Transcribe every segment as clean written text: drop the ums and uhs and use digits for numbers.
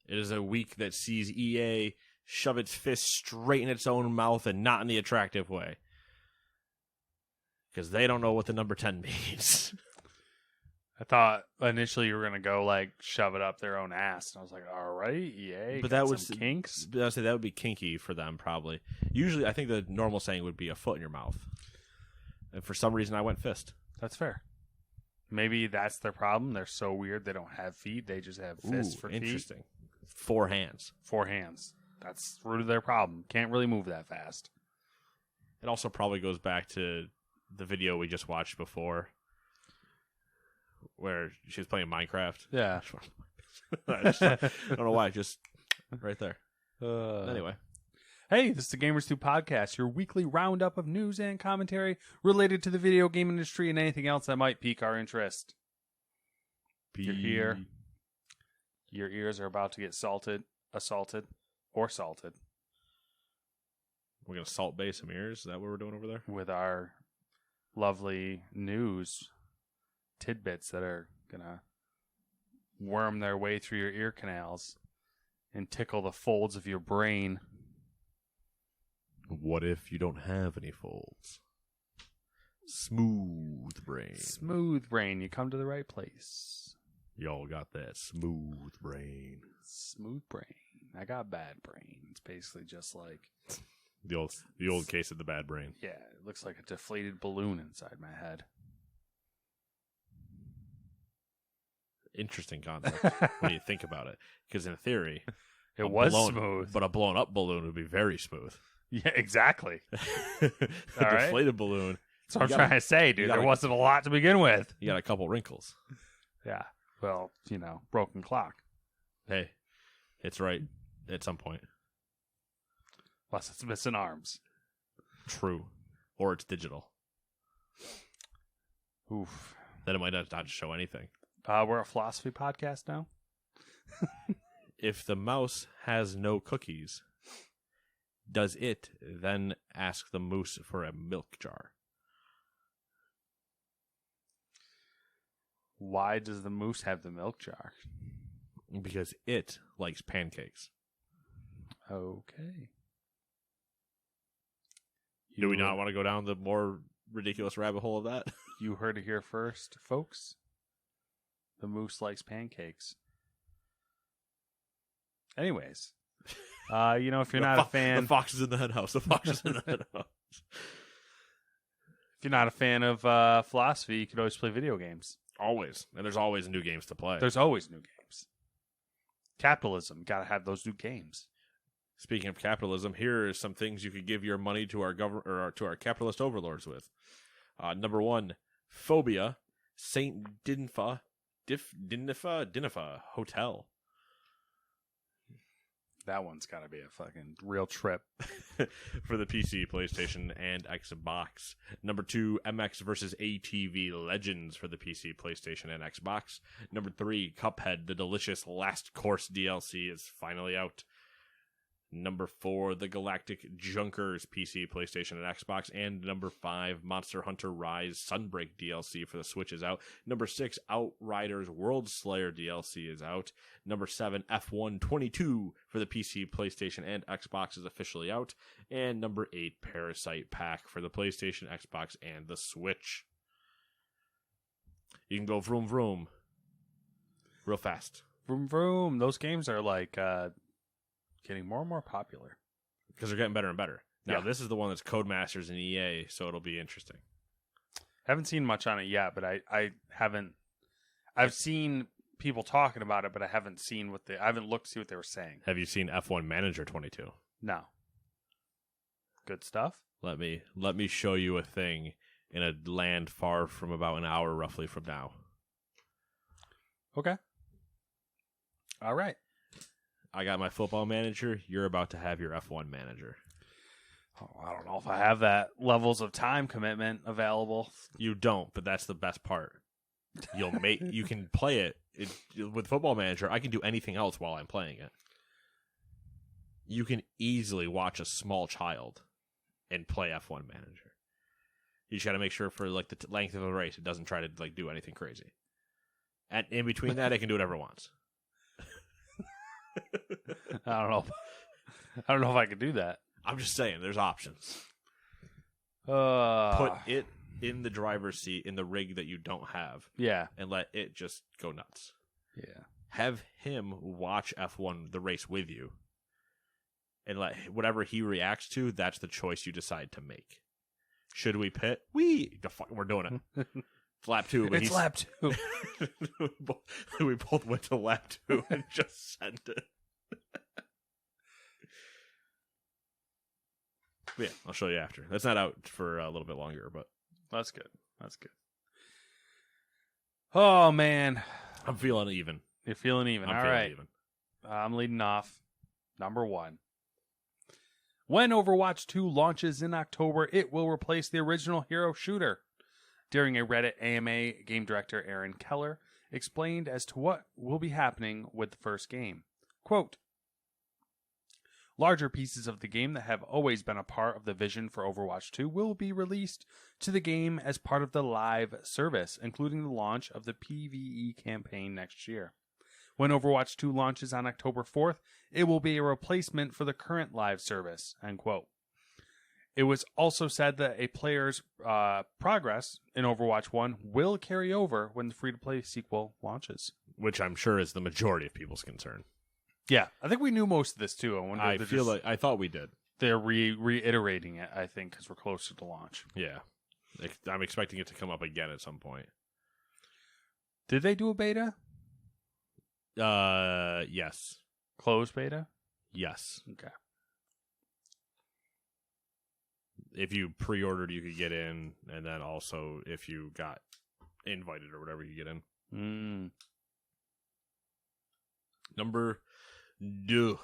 It is a week that sees EA shove its fist straight in its own mouth and not in the attractive way. Because they don't know what the number 10 means. I thought initially you were going to go, like, shove it up their own ass. And I was like, all right, EA, but got that some was kinks. I would say that would be kinky for them, probably. Usually, I think the normal saying would be a foot in your mouth. And for some reason, I went fist. That's fair. Maybe that's their problem. They're so weird they don't have feet. They just have fists for feet. Interesting. 4 hands. 4 hands. That's the root of their problem. Can't really move that fast. It also probably goes back to the video we just watched before, where she was playing Minecraft. Yeah. I don't know why. Just right there. Anyway. Hey, this is the Gamers 2 Podcast, your weekly roundup of news and commentary related to the video game industry and anything else that might pique our interest. You're here. Your ears are about to get assaulted, or salted. We're going to salt bay some ears? Is that what we're doing over there? With our lovely news tidbits that are going to worm their way through your ear canals and tickle the folds of your brain. What if you don't have any folds? Smooth brain. Smooth brain. You come to the right place. Y'all got that smooth brain. Smooth brain. I got bad brain. It's basically just like the old case of the bad brain. Yeah, it looks like a deflated balloon inside my head. Interesting concept when you think about it. Because in theory, it was smooth. But a blown up balloon would be very smooth. Yeah, exactly. Deflated balloon. That's what I'm trying to say, dude. There wasn't a lot to begin with. You got a couple wrinkles. Yeah. Well, broken clock. Hey, it's right at some point. Plus, it's missing arms. True. Or it's digital. Oof. Then it might not show anything. We're a philosophy podcast now. If the mouse has no cookies, does it then ask the moose for a milk jar? Why does the moose have the milk jar? Because it likes pancakes. Okay. Do we not want to go down the more ridiculous rabbit hole of that? You heard it here first, folks. The moose likes pancakes. Anyways, if you're not a fan... The fox is in the hen house. The fox is in the hen house. If you're not a fan of philosophy, you can always play video games. Always. And there's always new games to play. There's always new games. Capitalism. Got to have those new games. Speaking of capitalism, here are some things you could give your money to our to our capitalist overlords with. Number 1, Phobia, Saint Dinfa Hotel. That one's got to be a fucking real trip. For the PC, PlayStation, and Xbox. Number 2, MX vs. ATV Legends for the PC, PlayStation, and Xbox. Number 3, Cuphead, the delicious Last Course DLC is finally out. Number 4, The Galactic Junkers, PC, PlayStation, and Xbox. And number 5, Monster Hunter Rise Sunbreak DLC for the Switch is out. Number 6, Outriders World Slayer DLC is out. Number 7, F1 22 for the PC, PlayStation, and Xbox is officially out. And number 8, Parasite Pack for the PlayStation, Xbox, and the Switch. You can go vroom vroom real fast. Vroom vroom. Those games are like... getting more and more popular. Because they're getting better and better. Now, This is the one that's Codemasters and EA, so it'll be interesting. Haven't seen much on it yet, but I haven't... I've seen people talking about it, but I haven't seen I haven't looked to see what they were saying. Have you seen F1 Manager 22? No. Good stuff? Let me show you a thing in a land far from about an hour roughly from now. Okay. All right. I got my football manager. You're about to have your F1 manager. Oh, I don't know if I have that levels of time commitment available. You don't, but that's the best part. You can play it with football manager. I can do anything else while I'm playing it. You can easily watch a small child and play F1 manager. You just got to make sure for like the length of the race, it doesn't try to like do anything crazy. And in between that, it can do whatever it wants. I don't know. I don't know if I could do that. I'm just saying, there's options. Put Put it in the driver's seat in the rig that you don't have, Yeah. and let it just go nuts. Yeah. Have him watch F1 the race with you, and let whatever he reacts to, that's the choice you decide to make. Should we pit? We're doing it. It's lap 2. But It's lap 2. we both went to lap 2 and just sent it. But yeah, I'll show you after. That's not out for a little bit longer, but That's good. That's good. Oh, man. I'm feeling even. You're feeling even. I'm All feeling right. even. I'm leading off. Number 1. When Overwatch 2 launches in October, it will replace the original hero shooter. During a Reddit AMA, game director Aaron Keller explained as to what will be happening with the first game. Quote, larger pieces of the game that have always been a part of the vision for Overwatch 2 will be released to the game as part of the live service, including the launch of the PvE campaign next year. When Overwatch 2 launches on October 4th, it will be a replacement for the current live service, end quote. It was also said that a player's progress in Overwatch 1 will carry over when the free-to-play sequel launches. Which I'm sure is the majority of people's concern. Yeah, I think we knew most of this too. I thought we did. They're reiterating it, I think, because we're closer to launch. Yeah. I'm expecting it to come up again at some point. Did they do a beta? Yes. Closed beta? Yes. Okay. If you pre-ordered, you could get in, and then also if you got invited or whatever, you get in. Number 2.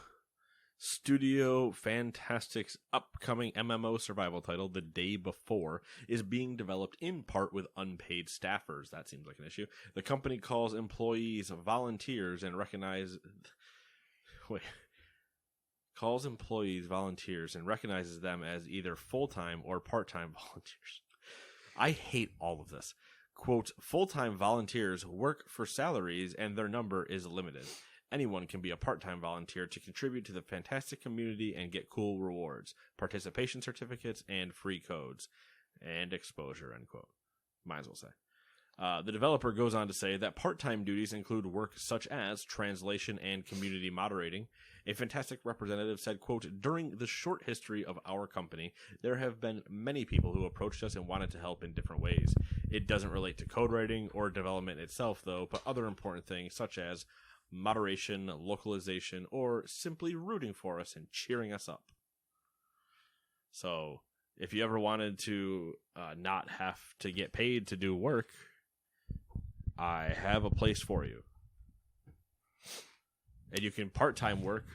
Studio Fantastic's upcoming MMO survival title, The Day Before, is being developed in part with unpaid staffers. That seems like an issue. The company calls employees volunteers and recognizes them as either full-time or part-time volunteers. I hate all of this. Quote, full-time volunteers work for salaries and their number is limited. Anyone can be a part-time volunteer to contribute to the Fantastic community and get cool rewards, participation certificates, and free codes. And exposure, end quote. Might as well say. The developer goes on to say that part-time duties include work such as translation and community moderating. A Fantastic representative said, quote, during the short history of our company, there have been many people who approached us and wanted to help in different ways. It doesn't relate to code writing or development itself, though, but other important things such as moderation, localization, or simply rooting for us and cheering us up. So, if you ever wanted to not have to get paid to do work, I have a place for you. And you can part-time work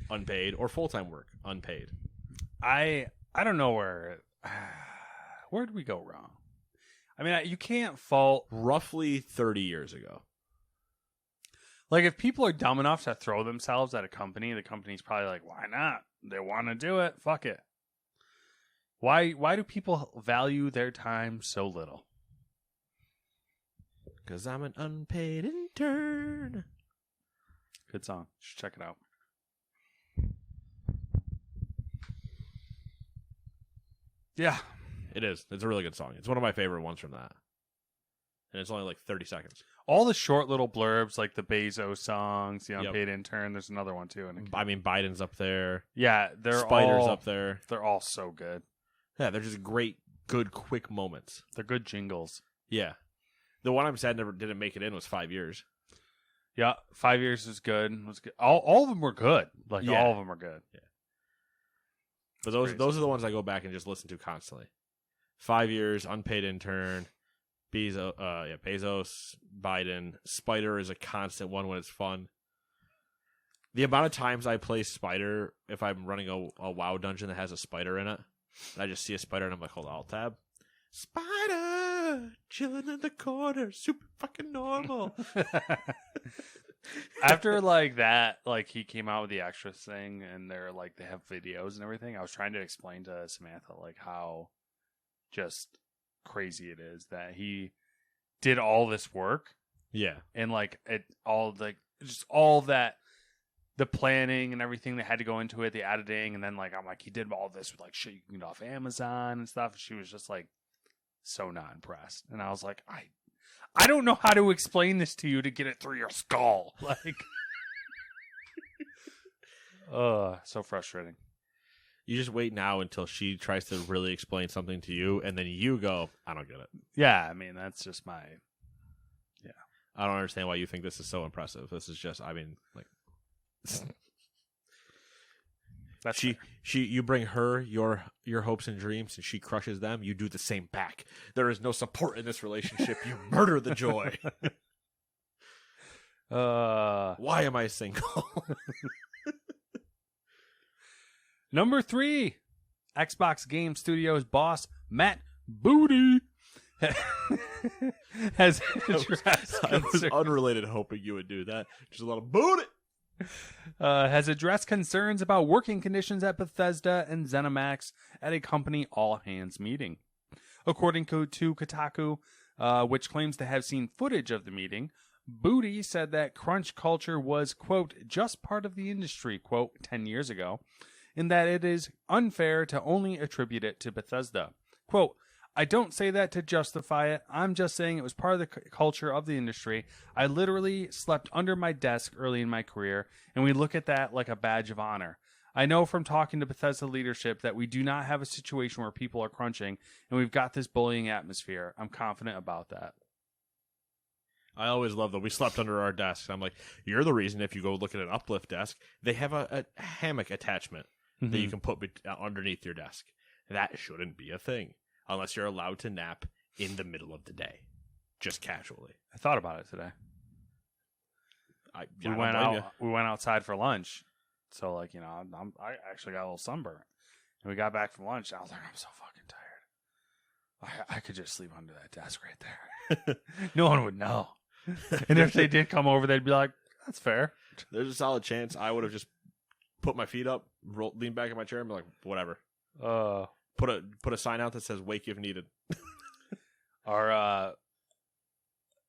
unpaid or full-time work unpaid. I don't know where did we go wrong? I mean, you can't fault Roughly 30 years ago. Like, if people are dumb enough to throw themselves at a company, the company's probably like, why not? They want to do it. Fuck it. Why do people value their time so little? Because I'm an unpaid intern. Good song. You should check it out. Yeah. It is. It's a really good song. It's one of my favorite ones from that. And it's only like 30 seconds. All the short little blurbs, like the Bezos songs, the unpaid intern. There's another one too. I mean, Biden's up there. Yeah, Spider's up there. They're all so good. Yeah, they're just great, good, quick moments. They're good jingles. Yeah. The one I'm sad never didn't make it in was 5 years. Yeah, 5 years was good. All of them were good. Like, all of them were good. Yeah. But those are the ones I go back and just listen to constantly. 5 years, unpaid intern, Bezos, Biden. Spider is a constant one when it's fun. The amount of times I play Spider, if I'm running a WoW dungeon that has a spider in it, and I just see a spider and I'm like, hold on, Alt Tab. Spider! Chilling in the corner, super fucking normal. After, like, that, like, he came out with the extras thing, and they're, like, they have videos and everything, I was trying to explain to Samantha, like, how just crazy it is that he did all this work. Yeah. And, like, all that, the planning and everything that had to go into it, the editing, and then like I'm like, he did all this with like shit you can get off Amazon and stuff. And she was just like so not impressed, and I was like, I don't know how to explain this to you to get it through your skull, like, so frustrating. You just wait now until she tries to really explain something to you, and then you go, I don't get it. Yeah, I mean, that's just my... Yeah. I don't understand why you think this is so impressive. This is just, I mean, like... That's you bring her your hopes and dreams, and she crushes them. You do the same back. There is no support in this relationship. You murder the joy. Why am I single? Number 3, Xbox Game Studios boss Matt Booty has addressed I was unrelated, hoping you would do that. Just a lot of booty. Has addressed concerns about working conditions at Bethesda and ZeniMax at a company all-hands meeting. According to Kotaku, which claims to have seen footage of the meeting, Booty said that crunch culture was, quote, just part of the industry, quote, 10 years ago, in that it is unfair to only attribute it to Bethesda. Quote, I don't say that to justify it. I'm just saying it was part of the culture of the industry. I literally slept under my desk early in my career, and we look at that like a badge of honor. I know from talking to Bethesda leadership that we do not have a situation where people are crunching, and we've got this bullying atmosphere. I'm confident about that. I always love that we slept under our desks. I'm like, you're the reason if you go look at an uplift desk, they have a hammock attachment that you can put underneath your desk. That shouldn't be a thing unless you're allowed to nap in the middle of the day, just casually. I thought about it today. We went outside for lunch, so like I actually got a little sunburn, and we got back from lunch. And I was like, I'm so fucking tired. I could just sleep under that desk right there. No one would know. And if they did come over, they'd be like, "That's fair." There's a solid chance I would have just put my feet up, lean back in my chair, and be like, "Whatever." Put a sign out that says "Wake if needed." Our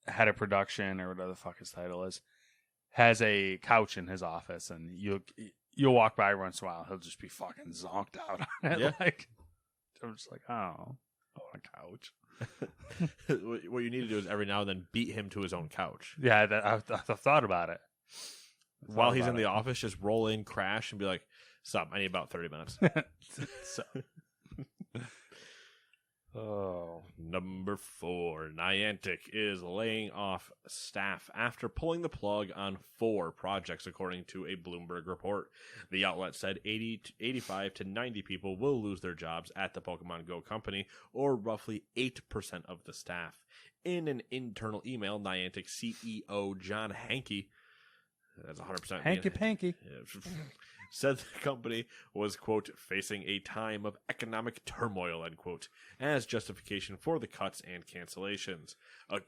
head of production, or whatever the fuck his title is, has a couch in his office, and you'll walk by once in a while, he'll just be fucking zonked out on it. Yeah. Like, I'm just like, oh, I want a couch. What you need to do is every now and then beat him to his own couch. Yeah, I've thought about it. While he's in the office, just roll in, crash, and be like, "Stop! I need about 30 minutes." Number 4, Niantic is laying off staff after pulling the plug on 4 projects, according to a Bloomberg report. The outlet said 85 to 90 people will lose their jobs at the Pokemon Go company, or roughly 8% of the staff. In an internal email, Niantic CEO John Hanke, that's 100% Hanky-panky, said the company was, quote, facing a time of economic turmoil, end quote, as justification for the cuts and cancellations,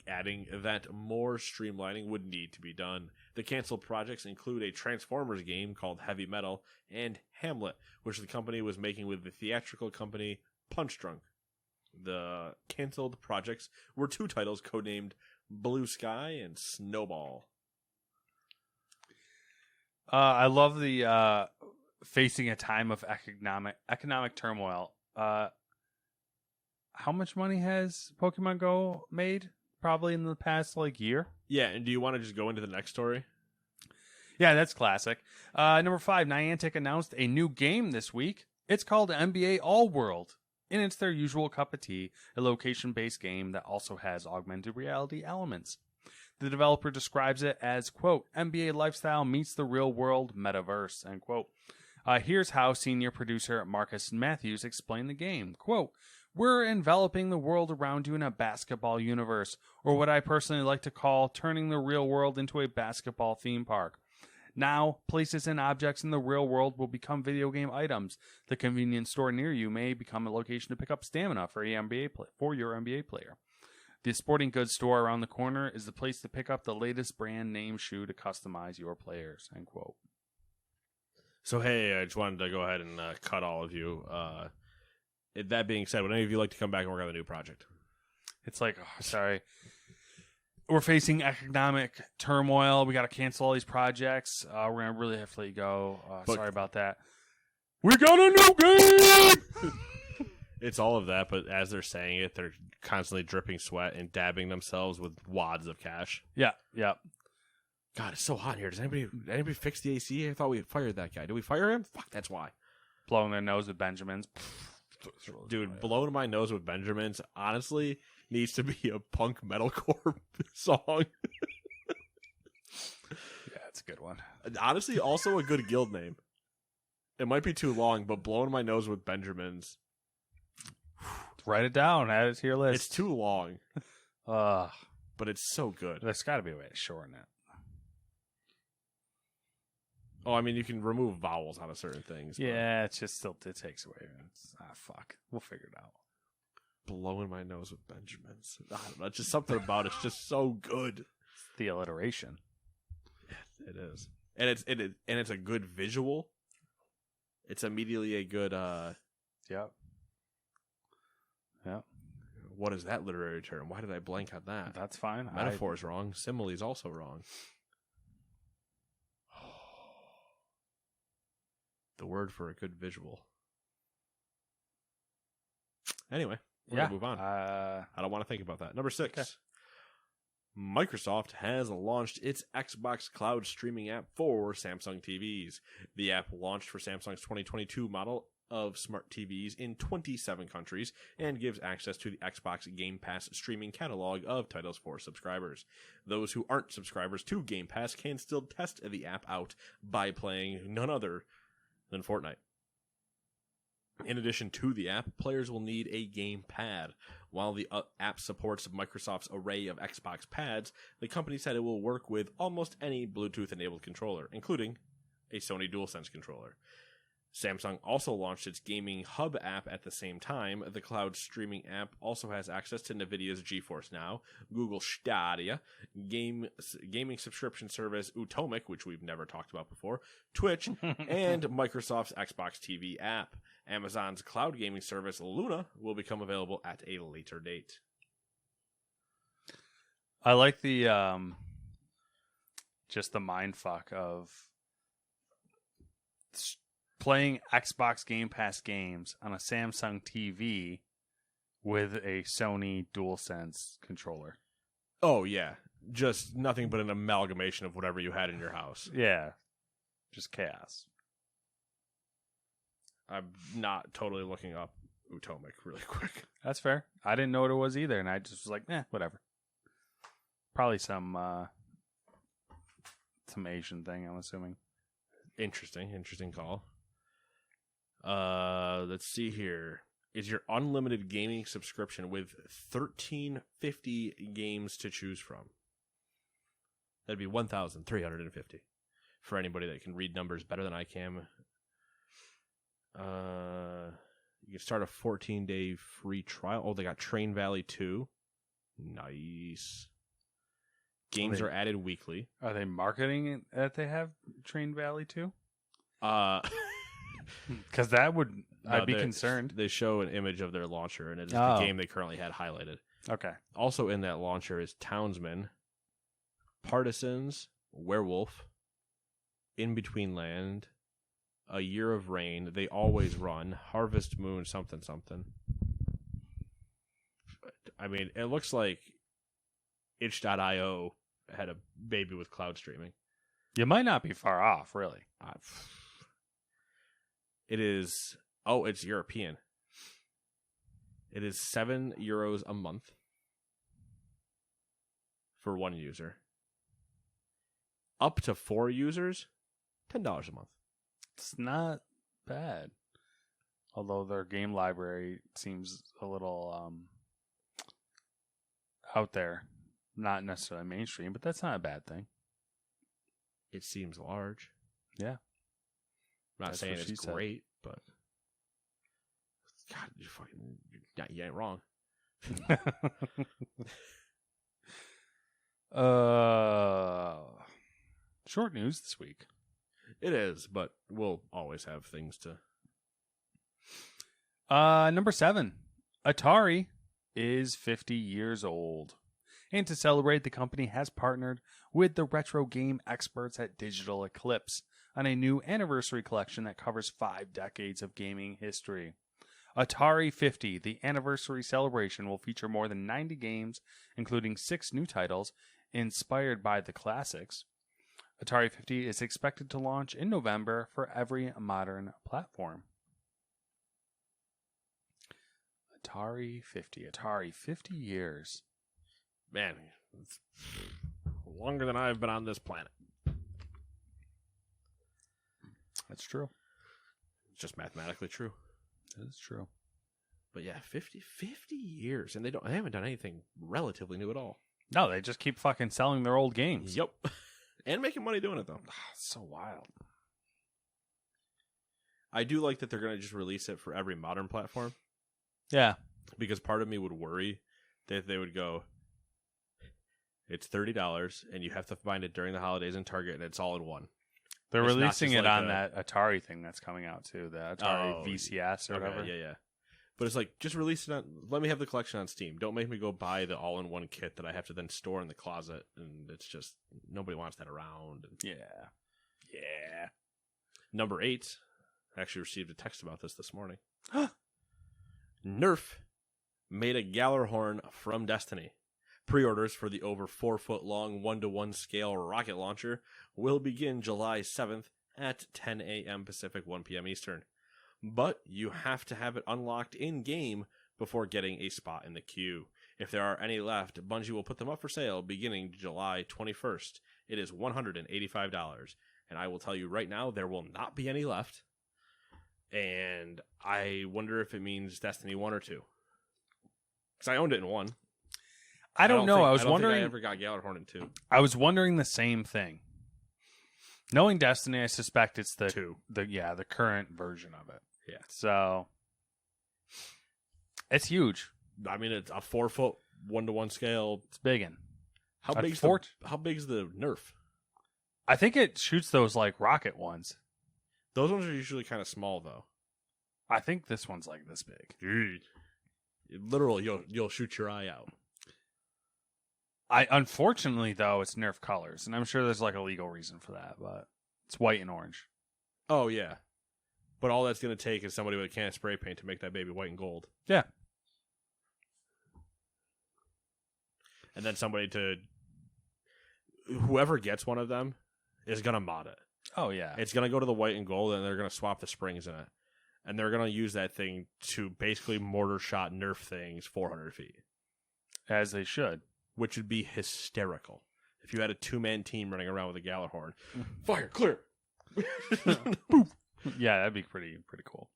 adding that more streamlining would need to be done. The canceled projects include a Transformers game called Heavy Metal and Hamlet, which the company was making with the theatrical company Punch Drunk. The canceled projects were 2 titles codenamed Blue Sky and Snowball. I love the facing a time of economic turmoil. How much money has Pokemon Go made? Probably in the past year. Yeah, and do you want to just go into the next story? Yeah, that's classic. Number 5, Niantic announced a new game this week. It's called NBA All World, and it's their usual cup of tea, a location-based game that also has augmented reality elements. The developer describes it as, quote, NBA lifestyle meets the real world metaverse, end quote. Here's how senior producer Marcus Matthews explained the game. Quote, we're enveloping the world around you in a basketball universe, or what I personally like to call turning the real world into a basketball theme park. Now, places and objects in the real world will become video game items. The convenience store near you may become a location to pick up stamina for your NBA player. The sporting goods store around the corner is the place to pick up the latest brand name shoe to customize your players, end quote. So, hey, I just wanted to go ahead and cut all of you. That being said, would any of you like to come back and work on a new project? It's like, oh, sorry. we're facing economic turmoil. We got to cancel all these projects. We're going to really have to let you go. Sorry about that. We got a new game! It's all of that, but as they're saying it, they're constantly dripping sweat and dabbing themselves with wads of cash. Yeah. God, it's so hot in here. Does anybody fix the AC? I thought we fired that guy. Did we fire him? Fuck, that's why. Blowing their nose with Benjamins. Dude, blowing my nose with Benjamins, honestly, needs to be a punk metalcore song. Yeah, it's a good one. Honestly, also a good guild name. It might be too long, but blowing my nose with Benjamins. Write it down. Add it to your list. It's too long. But it's so good. There's got to be a way to shorten it. Oh, I mean, you can remove vowels out of certain things. Yeah, it's just still, it takes away. Fuck. We'll figure it out. Blowing my nose with Benjamins. I don't know. Just something about it's just so good. It's the alliteration. It is. And it's a good visual. It's immediately a good Yep. What is that literary term? Why did I blank on that? That's fine. Metaphor is wrong. Simile is also wrong. The word for a good visual. Anyway, we're going to move on. I don't want to think about that. Number 6. Okay. Microsoft has launched its Xbox Cloud streaming app for Samsung TVs. The app launched for Samsung's 2022 model of smart TVs in 27 countries and gives access to the Xbox Game Pass streaming catalog of titles for subscribers. Those who aren't subscribers to Game Pass can still test the app out by playing none other than Fortnite. In addition to the app, players will need a game pad. While the app supports Microsoft's array of Xbox pads, the company said it will work with almost any Bluetooth-enabled controller, including a Sony DualSense controller. Samsung also launched its Gaming Hub app at the same time. The cloud streaming app also has access to NVIDIA's GeForce Now, Google Stadia, gaming subscription service Utomic, which we've never talked about before, Twitch, and Microsoft's Xbox TV app. Amazon's cloud gaming service Luna will become available at a later date. I like the just the mindfuck of playing Xbox Game Pass games on a Samsung TV with a Sony DualSense controller. Oh, yeah. Just nothing but an amalgamation of whatever you had in your house. Yeah. Just chaos. I'm not totally looking up Utomic really quick. That's fair. I didn't know what it was either, and I just was like, whatever. Probably some Asian thing, I'm assuming. Interesting call. Let's see here. Is your unlimited gaming subscription with 1,350 games to choose from? That'd be 1,350 for anybody that can read numbers better than I can. You can start a 14-day free trial. Oh, they got Train Valley 2. Nice. Games are added weekly. Are they marketing that they have Train Valley 2? Because that would... I'd be concerned. They show an image of their launcher, and it is the game they currently had highlighted. Okay. Also in that launcher is Townsman, Partisans, Werewolf, In Between Land, A Year of Rain, They Always Run, Harvest Moon, something. I mean, it looks like itch.io had a baby with cloud streaming. You might not be far off, really. It is... Oh, it's European. It is €7 a month for one user. Up to 4 users, $10 a month. It's not bad. Although their game library seems a little out there. Not necessarily mainstream, but that's not a bad thing. It seems large. Yeah. I'm not saying it's great, but... God, you ain't wrong. Short news this week. It is, but we'll always have things to... Number 7. Atari is 50 years old. And to celebrate, the company has partnered with the retro game experts at Digital Eclipse on a new anniversary collection that covers 5 decades of gaming history. Atari 50, the anniversary celebration, will feature more than 90 games, including 6 new titles inspired by the classics. Atari 50 is expected to launch in November for every modern platform. Atari 50 years. Man, it's longer than I've been on this planet. That's true. It's just mathematically true. That is true. But yeah, 50 years, and they haven't done anything relatively new at all. No, they just keep fucking selling their old games. Yep. And making money doing it, though. It's so wild. I do like that they're going to just release it for every modern platform. Yeah. Because part of me would worry that they would go, it's $30, and you have to find it during the holidays in Target, and it's all in one. They're It's not releasing just it like on that Atari thing that's coming out, too. The Atari VCS or whatever. Yeah. But it's like, just release it on, let me have the collection on Steam. Don't make me go buy the all-in-one kit that I have to then store in the closet, and it's just, nobody wants that around. And Yeah. Number 8, I actually received a text about this morning. Nerf made a Gallarhorn from Destiny. Pre-orders for the over 4-foot-long 1-to-1 scale rocket launcher will begin July 7th at 10 a.m. Pacific, 1 p.m. Eastern. But you have to have it unlocked in-game before getting a spot in the queue. If there are any left, Bungie will put them up for sale beginning July 21st. It is $185. And I will tell you right now, there will not be any left. And I wonder if it means Destiny 1 or 2. Because I owned it in 1. I don't know. I was wondering. I ever got Gallarhorn in 2. I was wondering the same thing. Knowing Destiny, I suspect it's the 2. the current version of it. Yeah. So it's huge. I mean, it's a 4-foot 1-to-1 scale. It's biggin'. How big's the Nerf? I think it shoots those like rocket ones. Those ones are usually kind of small, though. I think this one's like this big. Dude. Literally, you'll shoot your eye out. Unfortunately, though, it's Nerf colors, and I'm sure there's like a legal reason for that, but it's white and orange. Oh, yeah. But all that's going to take is somebody with a can of spray paint to make that baby white and gold. Yeah. And then whoever gets one of them is going to mod it. Oh, yeah. It's going to go to the white and gold, and they're going to swap the springs in it. And they're going to use that thing to basically mortar shot Nerf things 400 feet. As they should. Which would be hysterical. If you had a 2-man team running around with a Gallarhorn. Fire, clear! Yeah, that'd be pretty cool.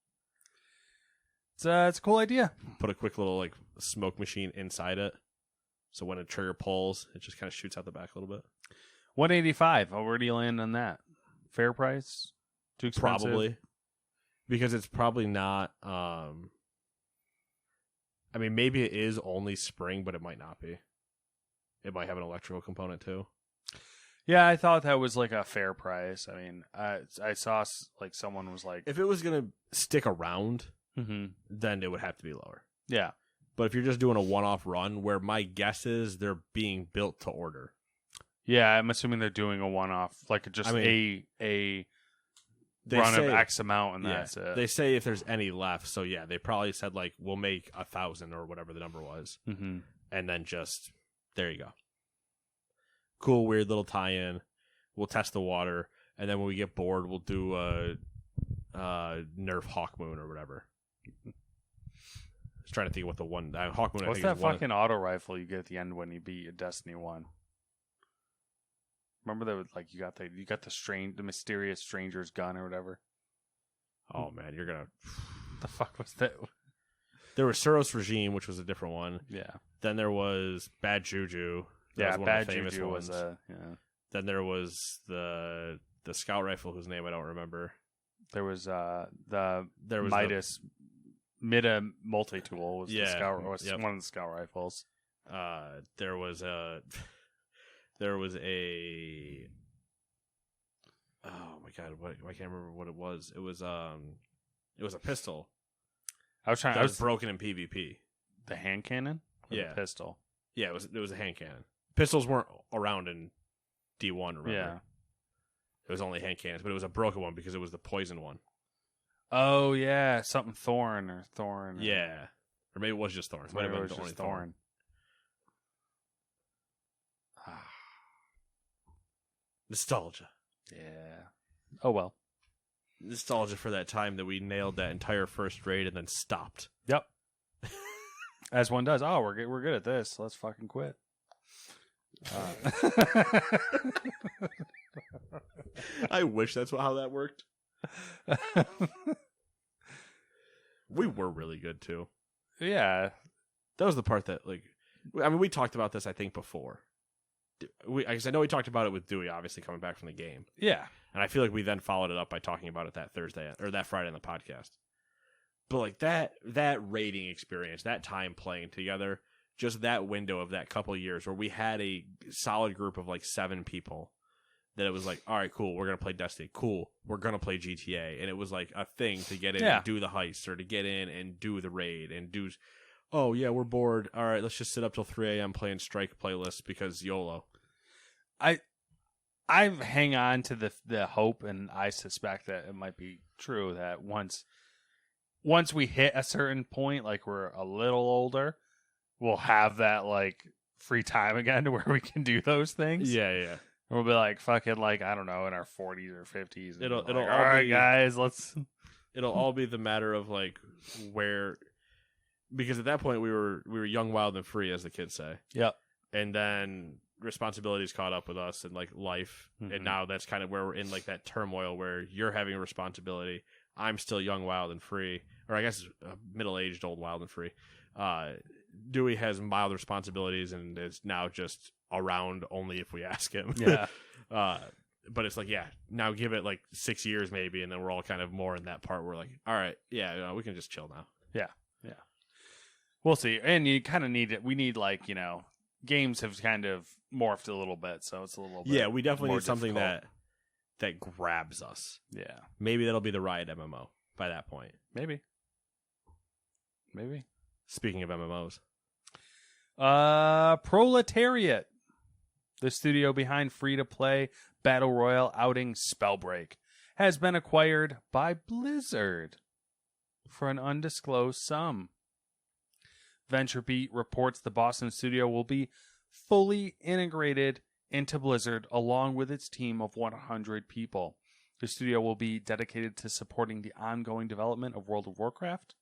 It's a cool idea. Put a quick little like smoke machine inside it. So when a trigger pulls, it just kind of shoots out the back a little bit. $185. Where do you land on that? Fair price? Too expensive? Probably. Because it's probably not... I mean, maybe it is only spring, but it might not be. It might have an electrical component, too. Yeah, I thought that was like a fair price. I mean, I saw like someone was like... If it was going to stick around, mm-hmm. then it would have to be lower. Yeah. But if you're just doing a one-off run, where my guess is they're being built to order. Yeah, I'm assuming they're doing a one-off, like just a run of X amount, and that's it. They say if there's any left, so yeah, they probably said like, we'll make 1,000 or whatever the number was. Mm-hmm. And then just, there you go. Cool, weird little tie-in. We'll test the water, and then when we get bored, we'll do a Nerf Hawkmoon or whatever. I was trying to think what the one Hawkmoon. What's that fucking auto rifle you get at the end when you beat Destiny 1? Remember that? Like you got the mysterious stranger's gun or whatever. Oh man, you're gonna. The fuck was that? There was Suros Regime, which was a different one. Yeah. Then there was Bad Juju. That was one Bad of the famous Juju ones. was Then there was the scout rifle whose name I don't remember. There was Midas Mida multi-tool was the scout one of the scout rifles. There was a oh my god, I can't remember what it was. It was a pistol. I was broken in PvP. The hand cannon? Or yeah. the pistol. Yeah, it was a hand cannon. Pistols weren't around in D1, remember? Yeah. It was only hand cannons, but it was a broken one because it was the poison one. Oh, yeah. Something Thorn. Yeah. Or maybe it was just Thorn. It might have been the only Thorn. Nostalgia. Yeah. Oh, well. Nostalgia for that time that we nailed that entire first raid and then stopped. Yep. As one does. Oh, we're good at this. Let's fucking quit. I wish that's how that worked. We were really good too. Yeah. That was the part that, like, I mean, we talked about this, I think, before. Because I know we talked about it with Dewey, obviously, coming back from the game. Yeah. And I feel like we then followed it up by talking about it that Thursday or that Friday on the podcast. But like that raiding experience, that time playing together, just that window of that couple of years where we had a solid group of like 7 people that it was like, all right, cool, we're going to play Destiny. Cool, we're going to play GTA. And it was like a thing to get in and do the heist or to get in and do the raid and do, oh, yeah, we're bored. All right, let's just sit up till 3 a.m. playing Strike playlists because YOLO. I hang on to the hope, and I suspect that it might be true that once we hit a certain point, like we're a little older, we'll have that like free time again to where we can do those things. Yeah, yeah. And we'll be like fucking like, I don't know, in our 40s or 50s. It'll like, all all right, be, guys, let's. It'll all be the matter of like where, because at that point we were young, wild, and free, as the kids say. Yep. And then responsibilities caught up with us and like life, and now that's kind of where we're in like that turmoil where you're having a responsibility. I'm still young, wild, and free, or I guess middle-aged, old, wild, and free. Dewey has mild responsibilities and is now just around only if we ask him. Yeah. But it's like, yeah, now give it like 6 years maybe, and then we're all kind of more in that part where like, all right, yeah, you know, we can just chill now. Yeah, yeah. We'll see. And you kind of need it. We need like, you know, games have kind of morphed a little bit, so it's a little bit. Yeah, we definitely more need something difficult. that grabs us. Yeah. Maybe that'll be the Riot MMO by that point. Maybe. Speaking of MMOs. Proletariat, the studio behind free-to-play Battle Royale outing Spellbreak, has been acquired by Blizzard for an undisclosed sum. VentureBeat reports the Boston studio will be fully integrated into Blizzard along with its team of 100 people. The studio will be dedicated to supporting the ongoing development of World of Warcraft,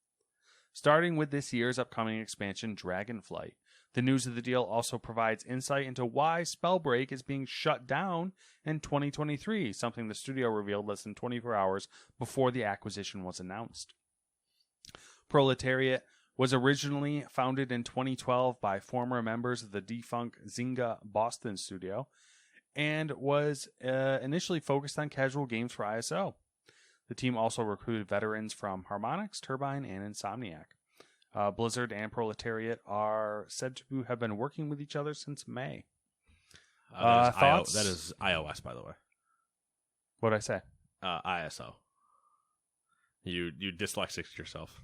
starting with this year's upcoming expansion, Dragonflight. The news of the deal also provides insight into why Spellbreak is being shut down in 2023, something the studio revealed less than 24 hours before the acquisition was announced. Proletariat was originally founded in 2012 by former members of the defunct Zynga Boston studio and was initially focused on casual games for ISO. The team also recruited veterans from Harmonix, Turbine, and Insomniac. Blizzard and Proletariat are said to have been working with each other since May. Thoughts? That is iOS, by the way. What'd I say? ISO. You dyslexic yourself.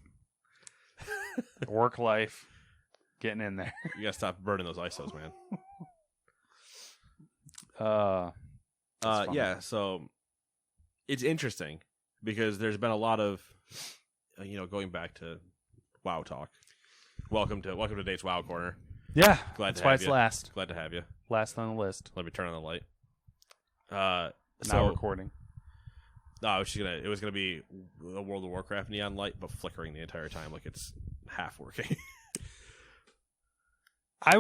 Work life. Getting in there. You gotta stop burning those ISOs, man. Yeah, so it's interesting because there's been a lot of, going back to WoW talk. Welcome to Date's WoW Corner. Yeah, Glad that's to why have it's you. last. Glad to have you. Last on the list. Let me turn on the light. Now recording. No, it was gonna be a World of Warcraft neon light, but flickering the entire time, like it's half working. I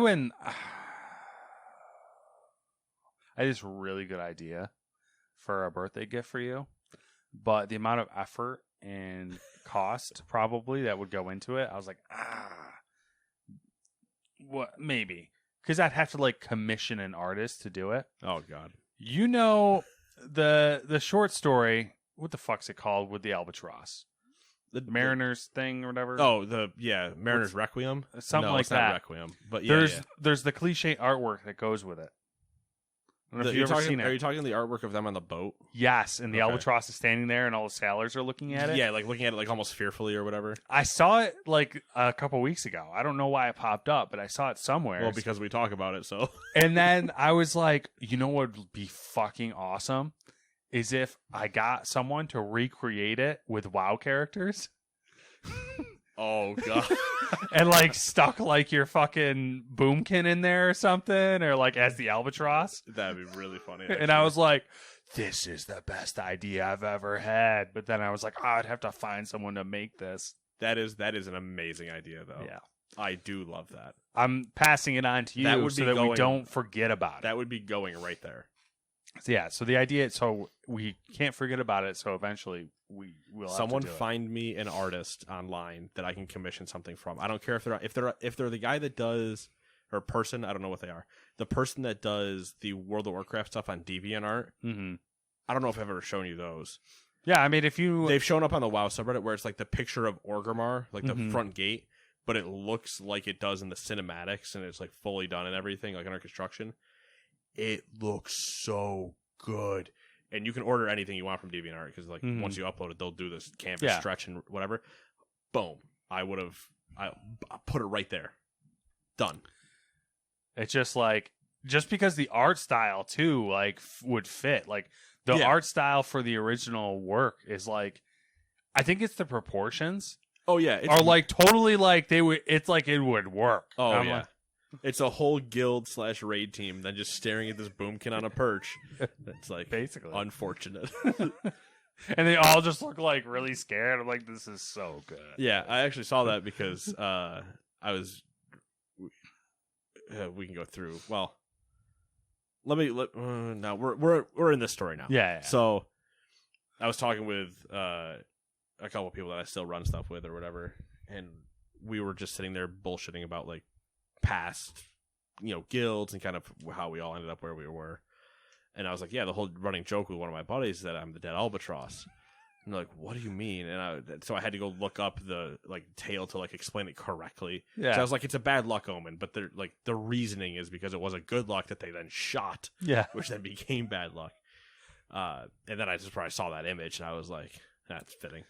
had this really good idea for a birthday gift for you, but the amount of effort and cost probably that would go into it, I was like, what? Maybe because I'd have to like commission an artist to do it. Oh God. You know the short story, what the fuck's it called with the albatross? The Mariners thing or whatever. Oh, Mariners Requiem? Something no, like it's that. Not Requiem, but yeah, there's the cliche artwork that goes with it. I don't know if you've ever seen it. Are you talking the artwork of them on the boat? Yes, and the Okay. albatross is standing there, and all the sailors are looking at it. Yeah, like looking at it like almost fearfully or whatever. I saw it like a couple weeks ago. I don't know why it popped up, but I saw it somewhere. Well, because we talk about it, so. And then I was like, you know what would be fucking awesome? Is if I got someone to recreate it with WoW characters. Oh, God. And like stuck like your fucking boomkin in there or something, or like as the albatross. That'd be really funny. And I was like, this is the best idea I've ever had. But then I was like, I'd have to find someone to make this. That is an amazing idea, though. Yeah. I do love that. I'm passing it on to you That would so be that we going- don't forget about it. That would be going right there. So, yeah, so the idea, so we can't forget about it, so eventually we will have Someone to do it. find me an artist online that I can commission something from. I don't care if they're the guy that does, or person, I don't know what they are. The person that does the World of Warcraft stuff on DeviantArt. Mm-hmm. I don't know if I've ever shown you those. Yeah, I mean, if you... They've shown up on the WoW subreddit where it's like the picture of Orgrimmar, like the Mhm. front gate, but it looks like it does in the cinematics, and it's like fully done and everything, like under construction. It looks so good. And you can order anything you want from DeviantArt, because like Mhm. once you upload it, they'll do this canvas Yeah. stretch and whatever. Boom. I put it right there. Done. It's just like... Just because the art style, too, like, would fit. Like, the Yeah. art style for the original work is like... I think it's the proportions Oh yeah. are like totally like they would... It's like it would work. Oh I'm yeah. like, It's a whole guild / raid team then just staring at this boomkin on a perch. That's like basically. unfortunate. And they all just look like really scared. I'm like, this is so good. Yeah, I actually saw that because I was. We can go through. Well, no, we're in this story now. Yeah. So, I was talking with a couple of people that I still run stuff with or whatever, and we were just sitting there bullshitting about like past, guilds and kind of how we all ended up where we were. And I was like, yeah, the whole running joke with one of my buddies is that I'm the dead albatross. And they're like, what do you mean? And so I had to go look up the tale to explain it correctly. Yeah. So I was like, it's a bad luck omen, but they're like the reasoning is because it was a good luck that they then shot, Yeah. which then became bad luck. And then I just probably saw that image and I was like, that's fitting.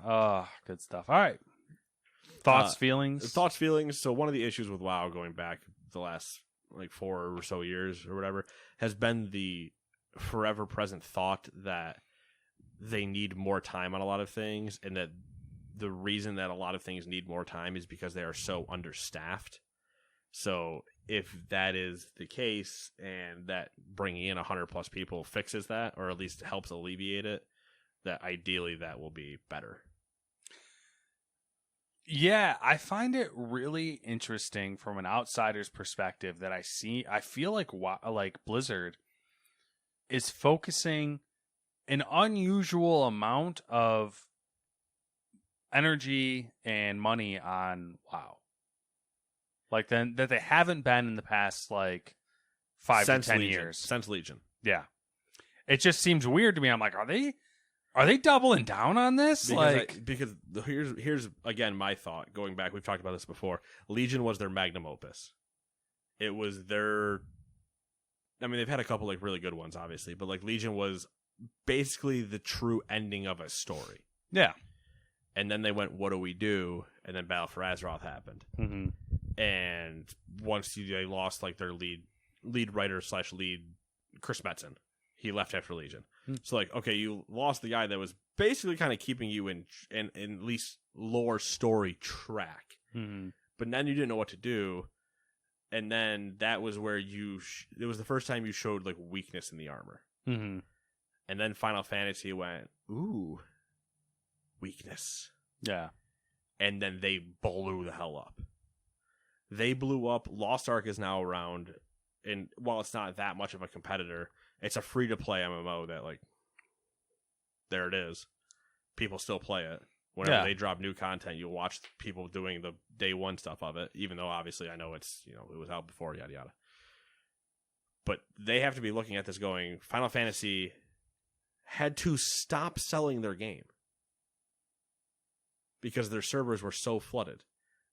Oh, good stuff. All right. Thoughts, feelings? Thoughts, feelings. So one of the issues with WoW going back the last 4 or so years or whatever has been the forever present thought that they need more time on a lot of things, and that the reason that a lot of things need more time is because they are so understaffed. So if that is the case, and that bringing in 100+ people fixes that, or at least helps alleviate it, that ideally that will be better. Yeah, I find it really interesting from an outsider's perspective that I feel like Blizzard is focusing an unusual amount of energy and money on WoW. Like that they haven't been in the past 5 to 10 years. Since Legion. Yeah. It just seems weird to me. I'm like, are they doubling down on this? Because here's again my thought going back. We've talked about this before. Legion was their magnum opus. It was their. I mean, they've had a couple really good ones, obviously, but Legion was basically the true ending of a story. Yeah. And then they went, "What do we do?" And then Battle for Azeroth happened. Mm-hmm. And once they lost their lead writer / lead Chris Metzen, he left after Legion. So okay, you lost the guy that was basically kind of keeping you in at least lore story track. Mm-hmm. But then you didn't know what to do, and then that was where it was the first time you showed weakness in the armor. Mm-hmm. And then Final Fantasy went, ooh, weakness. Yeah. And then they blew the hell up. They blew up. Lost Ark is now around, and while it's not that much of a competitor, it's a free-to-play MMO that, there it is. People still play it. Whenever they drop new content, you'll watch people doing the day one stuff of it, even though obviously I know it's, it was out before, yada, yada. But they have to be looking at this going, Final Fantasy had to stop selling their game because their servers were so flooded.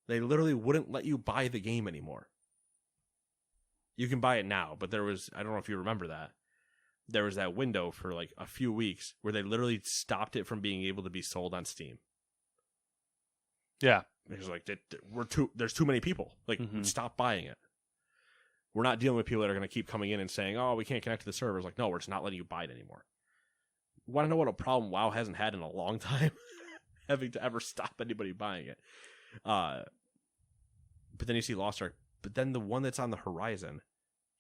They literally wouldn't let you buy the game anymore. You can buy it now, but there was, I don't know if you remember that. There was that window for like a few weeks where they literally stopped it from being able to be sold on Steam. Yeah. It's like, there's too many people. Like, stop buying it. We're not dealing with people that are going to keep coming in and saying, oh, we can't connect to the servers. Like, no, we're just not letting you buy it anymore. You want to know what a problem WoW hasn't had in a long time? Having to ever stop anybody buying it. But then you see Lost Ark. But then the one that's on the horizon,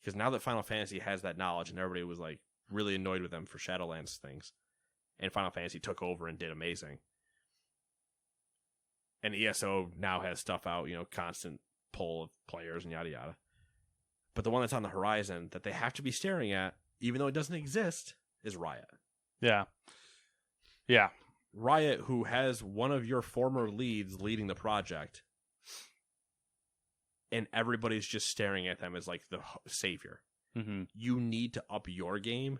because now that Final Fantasy has that knowledge and everybody was like really annoyed with them for Shadowlands things, and Final Fantasy took over and did amazing. And ESO now has stuff out, constant pull of players and yada yada. But the one that's on the horizon that they have to be staring at, even though it doesn't exist, is Riot. Yeah. Yeah. Riot, who has one of your former leads leading the project, and everybody's just staring at them as like the savior. Mm-hmm. You need to up your game.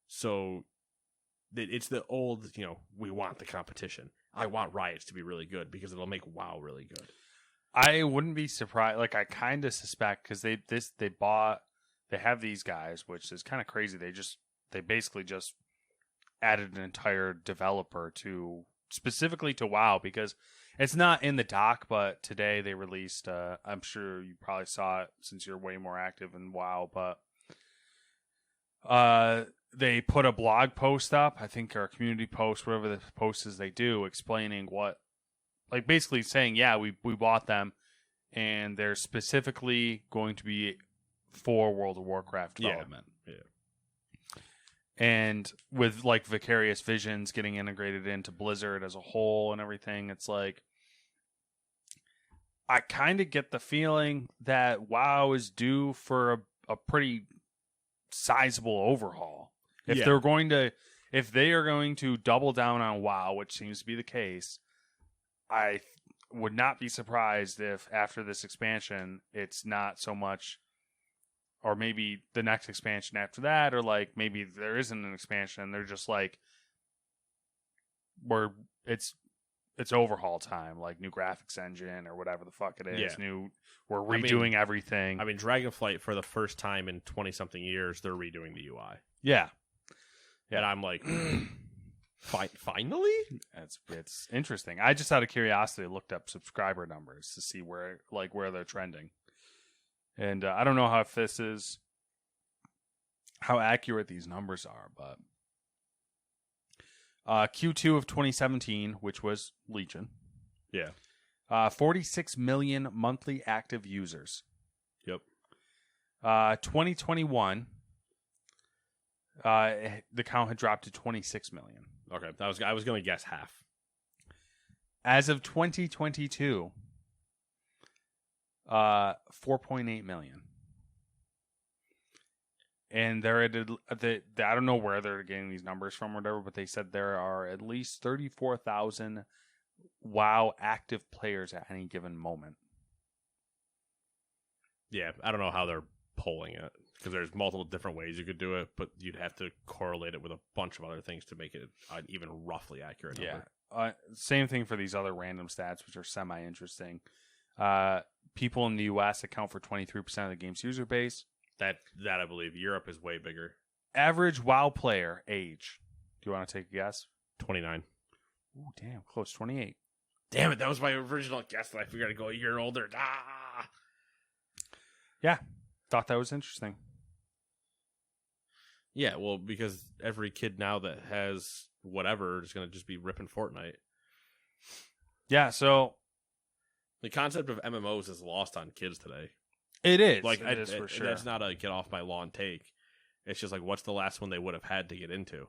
So it's the old, we want the competition. I want Riot to be really good because it'll make WoW really good. I wouldn't be surprised. Like, I kind of suspect because they have these guys, which is kind of crazy. They basically just added an entire developer specifically to WoW, because it's not in the doc, but today they released, I'm sure you probably saw it since you're way more active in WoW, but they put a blog post up, I think, or a community post, whatever the post is they do, explaining what, like, basically saying, yeah, we bought them, and they're specifically going to be for World of Warcraft development. Yeah. And with, like, Vicarious Visions getting integrated into Blizzard as a whole and everything, it's like, I kind of get the feeling that WoW is due for a pretty sizable overhaul. If they are going to double down on WoW, which seems to be the case, I would not be surprised if after this expansion, it's not so much, or maybe the next expansion after that, or like maybe there isn't an expansion. They're just like, it's overhaul time, like new graphics engine or whatever the fuck it is. Yeah. We're redoing everything. I mean, Dragonflight, for the first time in 20-something years, they're redoing the UI. Yeah. And I'm like, finally? It's interesting. I just out of curiosity looked up subscriber numbers to see where they're trending. And I don't know how accurate these numbers are, but Q2 of 2017, which was Legion. Yeah. 46 million monthly active users. Yep. 2021, the count had dropped to 26 million. Okay, I was going to guess half. As of 2022, 4.8 million. And I don't know where they're getting these numbers from or whatever, but they said there are at least 34,000 WoW active players at any given moment. Yeah, I don't know how they're polling it, because there's multiple different ways you could do it, but you'd have to correlate it with a bunch of other things to make it an even roughly accurate number. Yeah. Same thing for these other random stats, which are semi-interesting. People in the U.S. account for 23% of the game's user base. That I believe. Europe is way bigger. Average WoW player age. Do you want to take a guess? 29. Ooh, damn, close. 28. Damn it, that was my original guess that I figured I'd go a year older. Ah! Yeah, thought that was interesting. Yeah, well, because every kid now that has whatever is going to just be ripping Fortnite. Yeah, so the concept of MMOs is lost on kids today. It is. Like, it is for sure. That's not a get off my lawn take. It's just like, what's the last one they would have had to get into?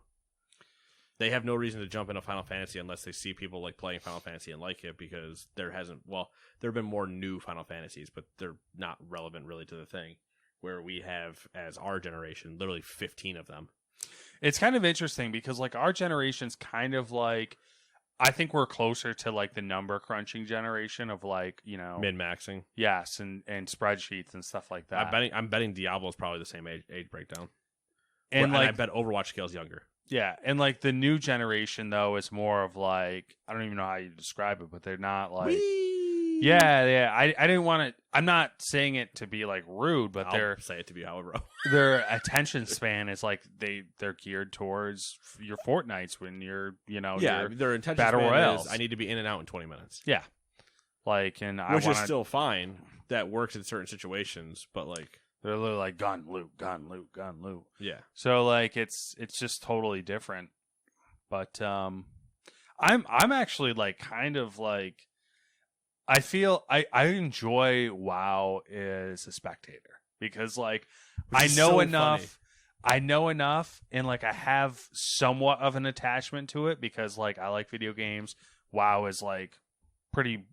They have no reason to jump into Final Fantasy unless they see people like playing Final Fantasy and like it, because there have been more new Final Fantasies, but they're not relevant really to the thing, where we have, as our generation, literally 15 of them. It's kind of interesting because like our generation's kind of like, I think we're closer to like the number crunching generation of like, min-maxing. Yes, and spreadsheets and stuff like that. I'm betting Diablo's probably the same age breakdown. And I bet Overwatch scales younger. Yeah, and like the new generation though is more of like, I don't even know how you describe it, but they're not like Yeah. I didn't want to. I'm not saying it to be like rude, but I'll say it to be however. their attention span is like they're geared towards your Fortnites when your their intention battle span royales. is I need to be in and out in 20 minutes. Yeah, like and Which is still fine. That works in certain situations, but like they're literally like gun loot, gun loot, gun loot. yeah. So like it's just totally different. But I'm actually like kind of like I feel I enjoy WoW as a spectator because like I know enough. I know enough and like I have somewhat of an attachment to it because like I like video games. WoW is like pretty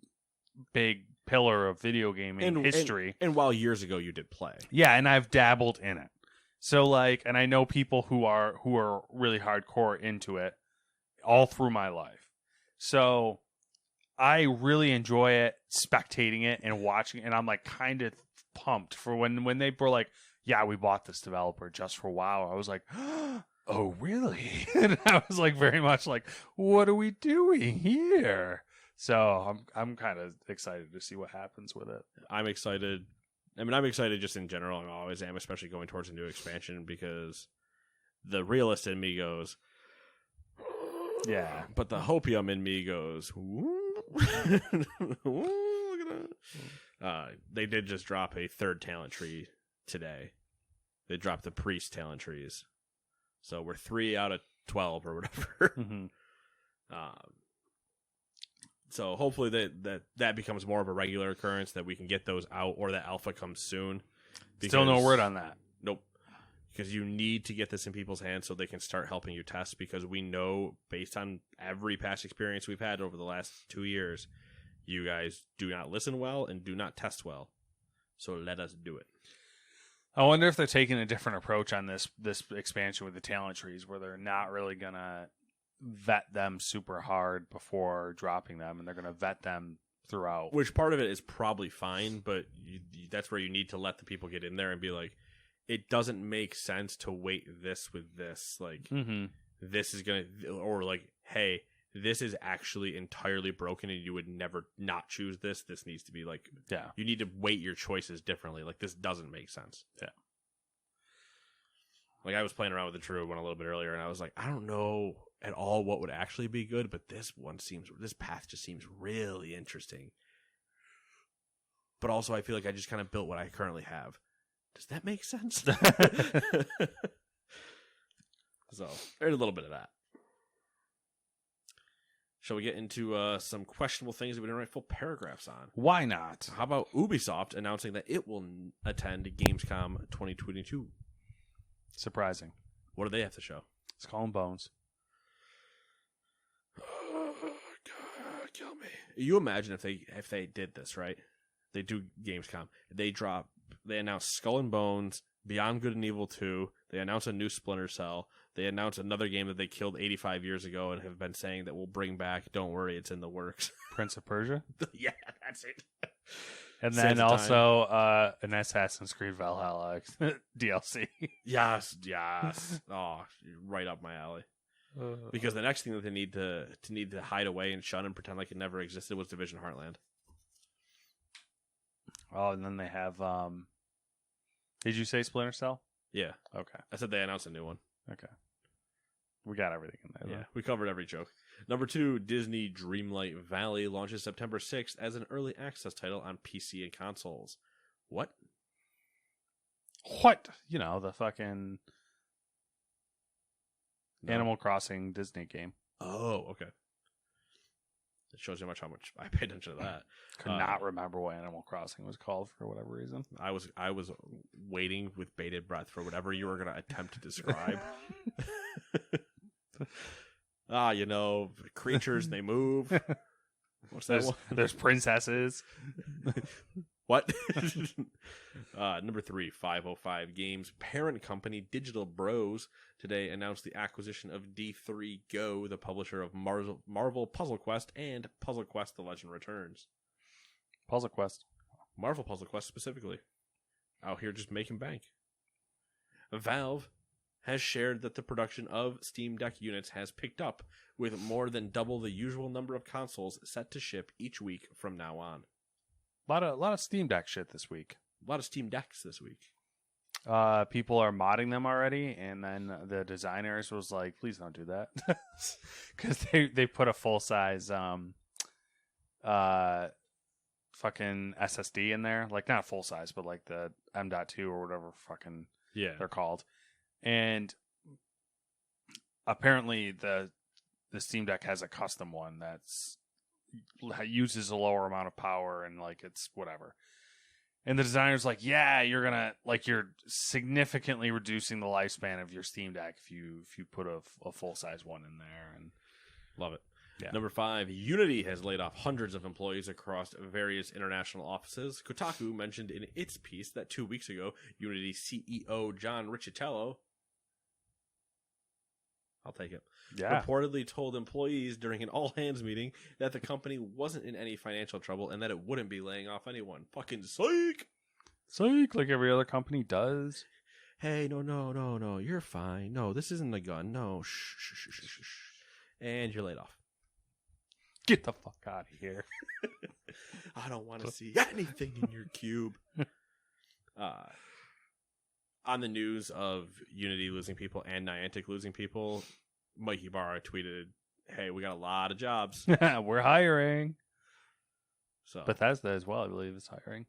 big pillar of video gaming history. And while years ago you did play. Yeah, and I've dabbled in it. So like and I know people who are really hardcore into it all through my life. So I really enjoy it, spectating it and watching it, and I'm like kind of pumped for when they were like, yeah, we bought this developer just for WoW. I was like, oh really? And I was like very much like, what are we doing here? So I'm kind of excited to see what happens with it. I'm excited. I mean, I'm excited just in general. I always am, especially going towards a new expansion because the realist in me goes, yeah. But the hopium in me goes, ooh, look at that. They did just drop a third talent tree today. They dropped the priest talent trees. So we're 3 out of 12 or whatever. Mm-hmm. So hopefully that becomes more of a regular occurrence, that we can get those out, or that alpha comes soon. Still no word on that. Nope. Because you need to get this in people's hands so they can start helping you test, because we know, based on every past experience we've had over the last 2 years, you guys do not listen well and do not test well. So let us do it. I wonder if they're taking a different approach on this expansion with the talent trees, where they're not really going to vet them super hard before dropping them, and they're going to vet them throughout. Which part of it is probably fine, but that's where you need to let the people get in there and be like, it doesn't make sense to weight this with this. Like, this is going to, or like, hey, this is actually entirely broken and you would never not choose this. This needs to be like, yeah, you need to weight your choices differently. Like, this doesn't make sense. Yeah. Like, I was playing around with the True one a little bit earlier, and I was like, I don't know at all what would actually be good, but this path just seems really interesting. But also, I feel like I just kind of built what I currently have. Does that make sense? So, there's a little bit of that. Shall we get into some questionable things that we didn't write full paragraphs on? Why not? How about Ubisoft announcing that it will attend Gamescom 2022? Surprising. What do they have to show? Skull and Bones. Oh, God, kill me. You imagine if they did this, right? They do Gamescom. They announce Skull and Bones, Beyond Good and Evil 2. They announce a new Splinter Cell. They announce another game that they killed 85 years ago and have been saying that we'll bring back. Don't worry, it's in the works. Prince of Persia? Yeah, that's it. And then also an Assassin's Creed Valhalla DLC. Yes. Oh, right up my alley. Because the next thing that they need to hide away and shun and pretend like it never existed was Division Heartland. Oh, and then they have did you say Splinter Cell? Yeah. Okay. I said they announced a new one. Okay. We got everything in there. Yeah, we covered every joke. Number 2, Disney Dreamlight Valley launches September 6th as an early access title on PC and consoles. What? What? You know, the fucking Animal Crossing Disney game. Oh, okay. It shows you how much I pay attention to that. Could not remember what Animal Crossing was called for whatever reason. I was waiting with bated breath for whatever you were going to attempt to describe. Creatures, they move. What's that one? There's princesses. What? Number 3, 505 Games parent company Digital Bros today announced the acquisition of D3 Go, the publisher of Marvel Puzzle Quest and Puzzle Quest: The Legend Returns. Puzzle Quest. Marvel Puzzle Quest specifically. Out here just making bank. Valve has shared that the production of Steam Deck units has picked up, with more than double the usual number of consoles set to ship each week from now on. A lot of Steam Deck shit this week. A lot of Steam Decks this week. People are modding them already, and then the designers was like, "Please don't do that," because they put a full size fucking SSD in there, like not full size, but like the M.2 or whatever fucking they're called, and apparently the Steam Deck has a custom one that's uses a lower amount of power and like it's whatever. And the designer's like, yeah, you're significantly reducing the lifespan of your Steam Deck if you put a full size one in there. And love it. Yeah. Number 5, Unity has laid off hundreds of employees across various international offices. Kotaku mentioned in its piece that 2 weeks ago, Unity CEO John Riccitiello, I'll take it, reportedly told employees during an all-hands meeting that the company wasn't in any financial trouble and that it wouldn't be laying off anyone. Fucking psych! Psych, like every other company does. Hey, no, you're fine. No, this isn't a gun. No, shh. And you're laid off. Get the fuck out of here. I don't want to see anything in your cube. On the news of Unity losing people and Niantic losing people, Mikey Barra tweeted, "Hey, we got a lot of jobs. We're hiring." So Bethesda as well, I believe, is hiring.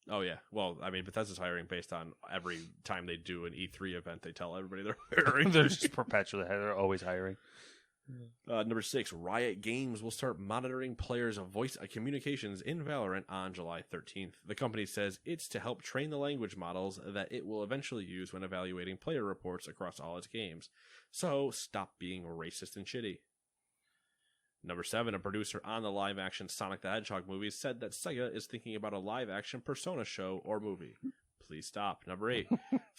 Oh yeah, well, I mean, Bethesda's hiring based on every time they do an E3 event, they tell everybody they're hiring. They're just perpetually, they're always hiring. Number 6, Riot Games will start monitoring players' voice communications in Valorant on July 13th. The company says it's to help train the language models that it will eventually use when evaluating player reports across all its games. So stop being racist and shitty. Number 7, a producer on the live-action Sonic the Hedgehog movie said that Sega is thinking about a live-action Persona show or movie. Please stop. Number 8,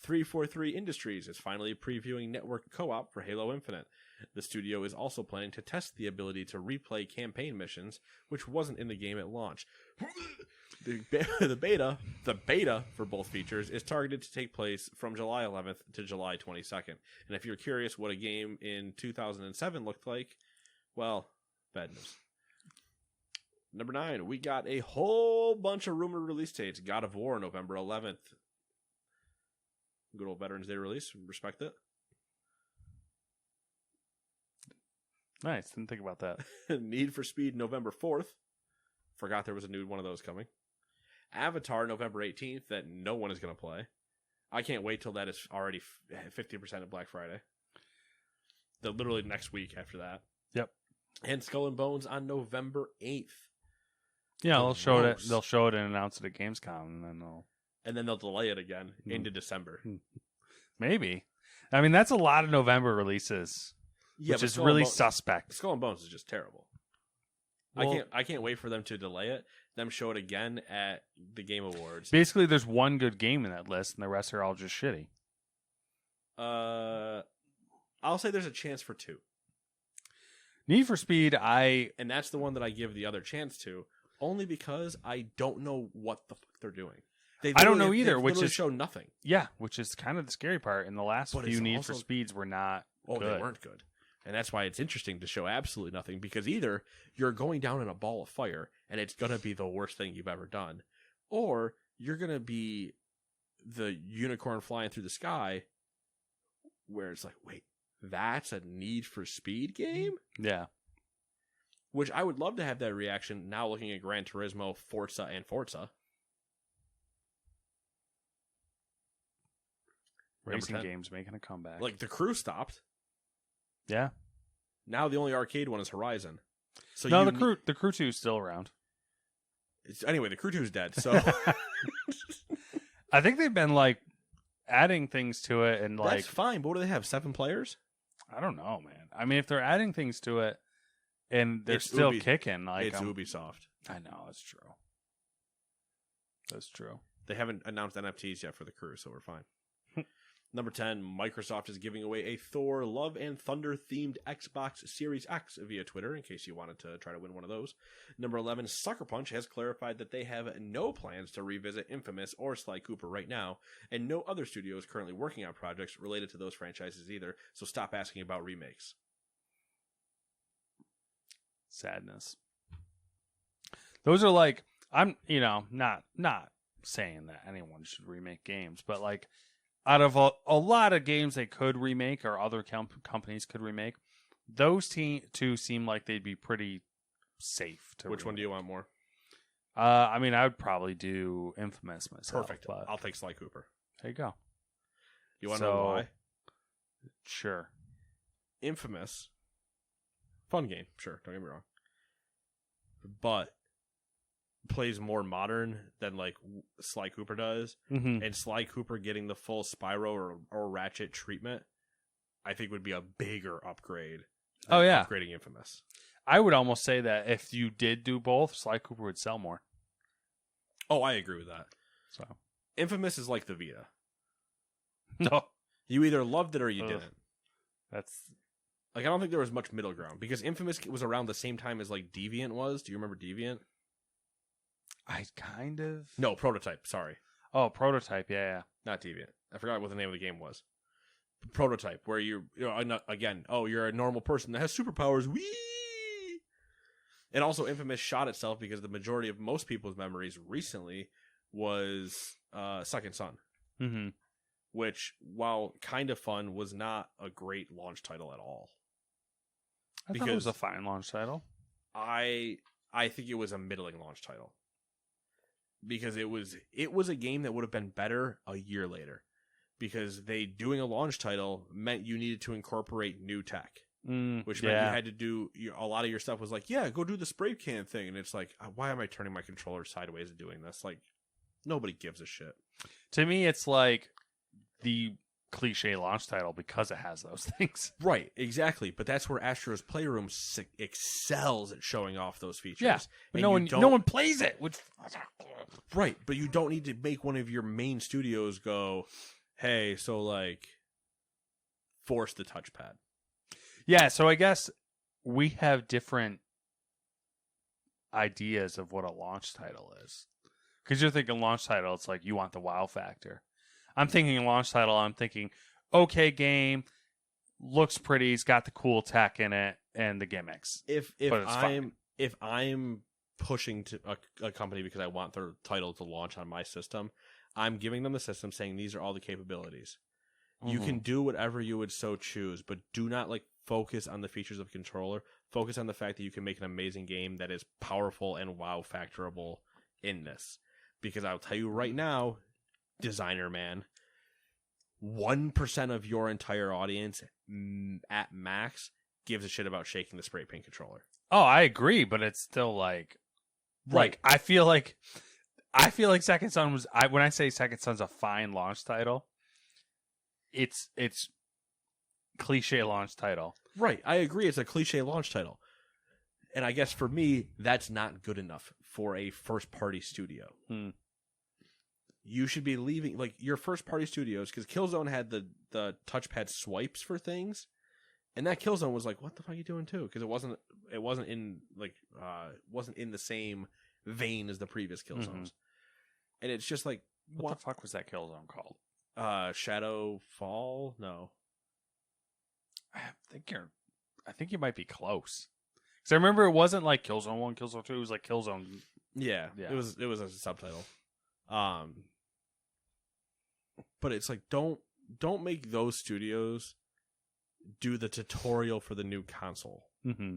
343 Industries is finally previewing network co-op for Halo Infinite. The studio is also planning to test the ability to replay campaign missions, which wasn't in the game at launch. The beta for both features is targeted to take place from July 11th to July 22nd. And if you're curious what a game in 2007 looked like, well, bad news. Number 9, we got a whole bunch of rumored release dates. God of War, November 11th. Good old Veterans Day release. Respect it. Nice. Didn't think about that. Need for Speed, November 4th. Forgot there was a new one of those coming. Avatar, November 18th, that no one is going to play. I can't wait till that is already 50% of Black Friday. Literally next week after that. Yep. And Skull and Bones on November 8th. Yeah, they'll show it. They'll show it and announce it at Gamescom, and then they'll delay it again into December. Maybe. I mean, that's a lot of November releases, which is really suspect. Skull and Bones is just terrible. Well, I can't wait for them to delay it. Them show it again at the Game Awards. Basically, there's one good game in that list, and the rest are all just shitty. I'll say there's a chance for 2. Need for Speed, and that's the one that I give the other chance to. Only because I don't know what the fuck they're doing. I don't know either, which is show nothing. Yeah, which is kind of the scary part. And the last few Need for Speeds were not good. They weren't good. And that's why it's interesting to show absolutely nothing, because either you're going down in a ball of fire and it's going to be the worst thing you've ever done, or you're going to be the unicorn flying through the sky where it's like, wait, that's a Need for Speed game? Yeah. Which I would love to have that reaction now looking at Gran Turismo, Forza, and Forza. Racing games making a comeback. Like, the Crew stopped. Yeah. Now the only arcade one is Horizon. So no, the Crew 2 is still around. Anyway, the Crew 2 is dead, so... I think they've been, like, adding things to it and, like... That's fine, but what do they have, 7 players? I don't know, man. I mean, if they're adding things to it, and they're still kicking. Like, it's Ubisoft. I know, it's true. That's true. They haven't announced NFTs yet for the Crew, so we're fine. Number 10, Microsoft is giving away a Thor Love and Thunder themed Xbox Series X via Twitter, in case you wanted to try to win one of those. Number 11, Sucker Punch has clarified that they have no plans to revisit Infamous or Sly Cooper right now, and no other studio is currently working on projects related to those franchises either, so stop asking about remakes. Sadness. Those are like, I'm, not saying that anyone should remake games, but like out of a lot of games they could remake or other companies could remake, those two seem like they'd be pretty safe to Which one do remake. you want more? I mean, I would probably do Infamous myself. Perfect. But I'll take Sly Cooper. there you go. You want to know why? Sure. Infamous, fun game, sure, don't get me wrong, but plays more modern than like Sly Cooper does, Mm-hmm. and Sly Cooper getting the full Spyro or Ratchet treatment, I think would be a bigger upgrade. Oh, yeah. Upgrading Infamous. I would almost say that if you did do both, Sly Cooper would sell more. Oh, I agree with that. So Infamous is like the Vita. no, You either loved it or you Ugh. didn't. that's Like, I don't think there was much middle ground, because Infamous was around the same time as like Deviant was. Do you remember Deviant? I kind of No, Prototype. Sorry, Oh, Prototype, yeah. not Deviant. I forgot what the name of the game was. Prototype, where you're again, you're a normal person that has superpowers. Whee! And also, Infamous shot itself because the majority of most people's memories recently was Second Son, Mm-hmm. which, while kind of fun, was not a great launch title at all. I thought it was a fine launch title. I think it was a middling launch title, because it was a game that would have been better a year later, because doing a launch title meant you needed to incorporate new tech, which meant you had to do a lot of your stuff was like, yeah, go do the spray can thing, and it's like, why am I turning my controller sideways and doing this? Like, nobody gives a shit. To me, it's like the cliche launch title because it has those things. Right, exactly. But that's where Astro's Playroom excels at showing off those features. Yeah, but And no one plays it. Which right, but you don't need to make one of your main studios go, hey, so like, force the touchpad. Yeah, so I guess we have different ideas of what a launch title is. Because you're thinking launch title, it's like you want the wow factor. I'm thinking launch title, I'm thinking, okay, game, looks pretty, it's got the cool tech in it and the gimmicks. If But it's fine. I'm pushing to a company because I want their title to launch on my system, I'm giving them the system saying these are all the capabilities. You can do whatever you would so choose, but do not like focus on the features of a controller. Focus on the fact that you can make an amazing game that is powerful and wow factorable in this. Because I'll tell you right now, designer man, 1% of your entire audience at max gives a shit about shaking the spray paint controller. Oh, I agree, but it's still like, Right. I feel like Second Son was. When I say Second Son's a fine launch title, it's cliche launch title. Right. I agree. It's a cliche launch title. And I guess for me, that's not good enough for a first-party studio. You should be leaving, like, your first-party studios, because Killzone had the touchpad swipes for things, and that Killzone was like, what the fuck are you doing too? Because it wasn't in wasn't in the same vein as the previous Killzones, and it's just like, What the fuck was that Killzone called? Shadow Fall? No, I think you might be close. Because I remember it wasn't like Killzone 1, Killzone 2. It was like Killzone. yeah. Yeah. It was a subtitle. But it's like, don't make those studios do the tutorial for the new console. Mm-hmm.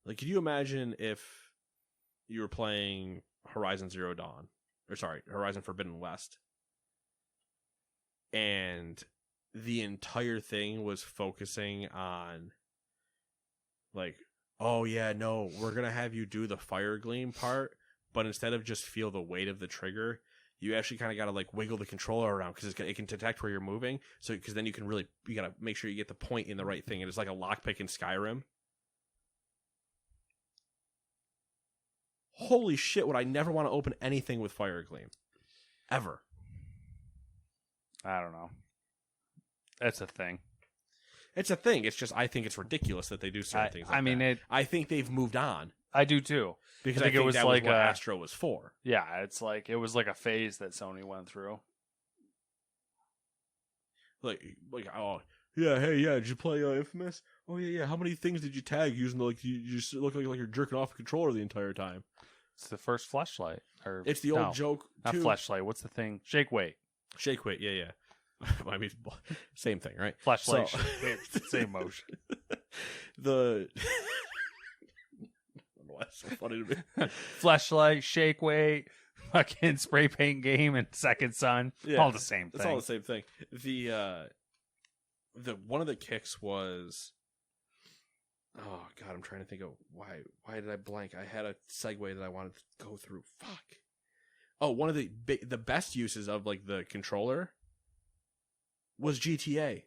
Like, could you imagine if you were playing Horizon Zero Dawn, Horizon Forbidden West, and the entire thing was focusing on, like, oh yeah, no, we're gonna have you do the fire gleam part, but instead of just feel the weight of the trigger, you actually kind of gotta like wiggle the controller around because it can detect where you're moving. So because then you gotta make sure you get the point in the right thing, and it's like a lockpick in Skyrim. Holy shit! Would I never want to open anything with fire gleam, ever? I don't know. That's a thing. It's a thing. It's just I think it's ridiculous that they do certain things. Like that. I think they've moved on. I do too. Because I think it was that like was what Astro was for. Yeah, it was like a phase that Sony went through. Like, oh, Yeah, hey, yeah, did you play Infamous? Oh, yeah, how many things did you tag using, like, you just look like you're jerking off a controller the entire time? It's the first fleshlight. Or It's the old joke, not too. fleshlight. What's the thing? Shake weight. Shake weight, yeah. I mean, same thing, right? Fleshlight, shake weight, same motion. I don't know why it's so funny to me. Fleshlight, shake weight, fucking spray paint game, and Second Son. Yeah, all the same thing. It's all the same thing. The one of the kicks was, oh god, I'm trying to think of why did I blank? I had a segue that I wanted to go through. Fuck. Oh, one of the best uses of like the controller was GTA.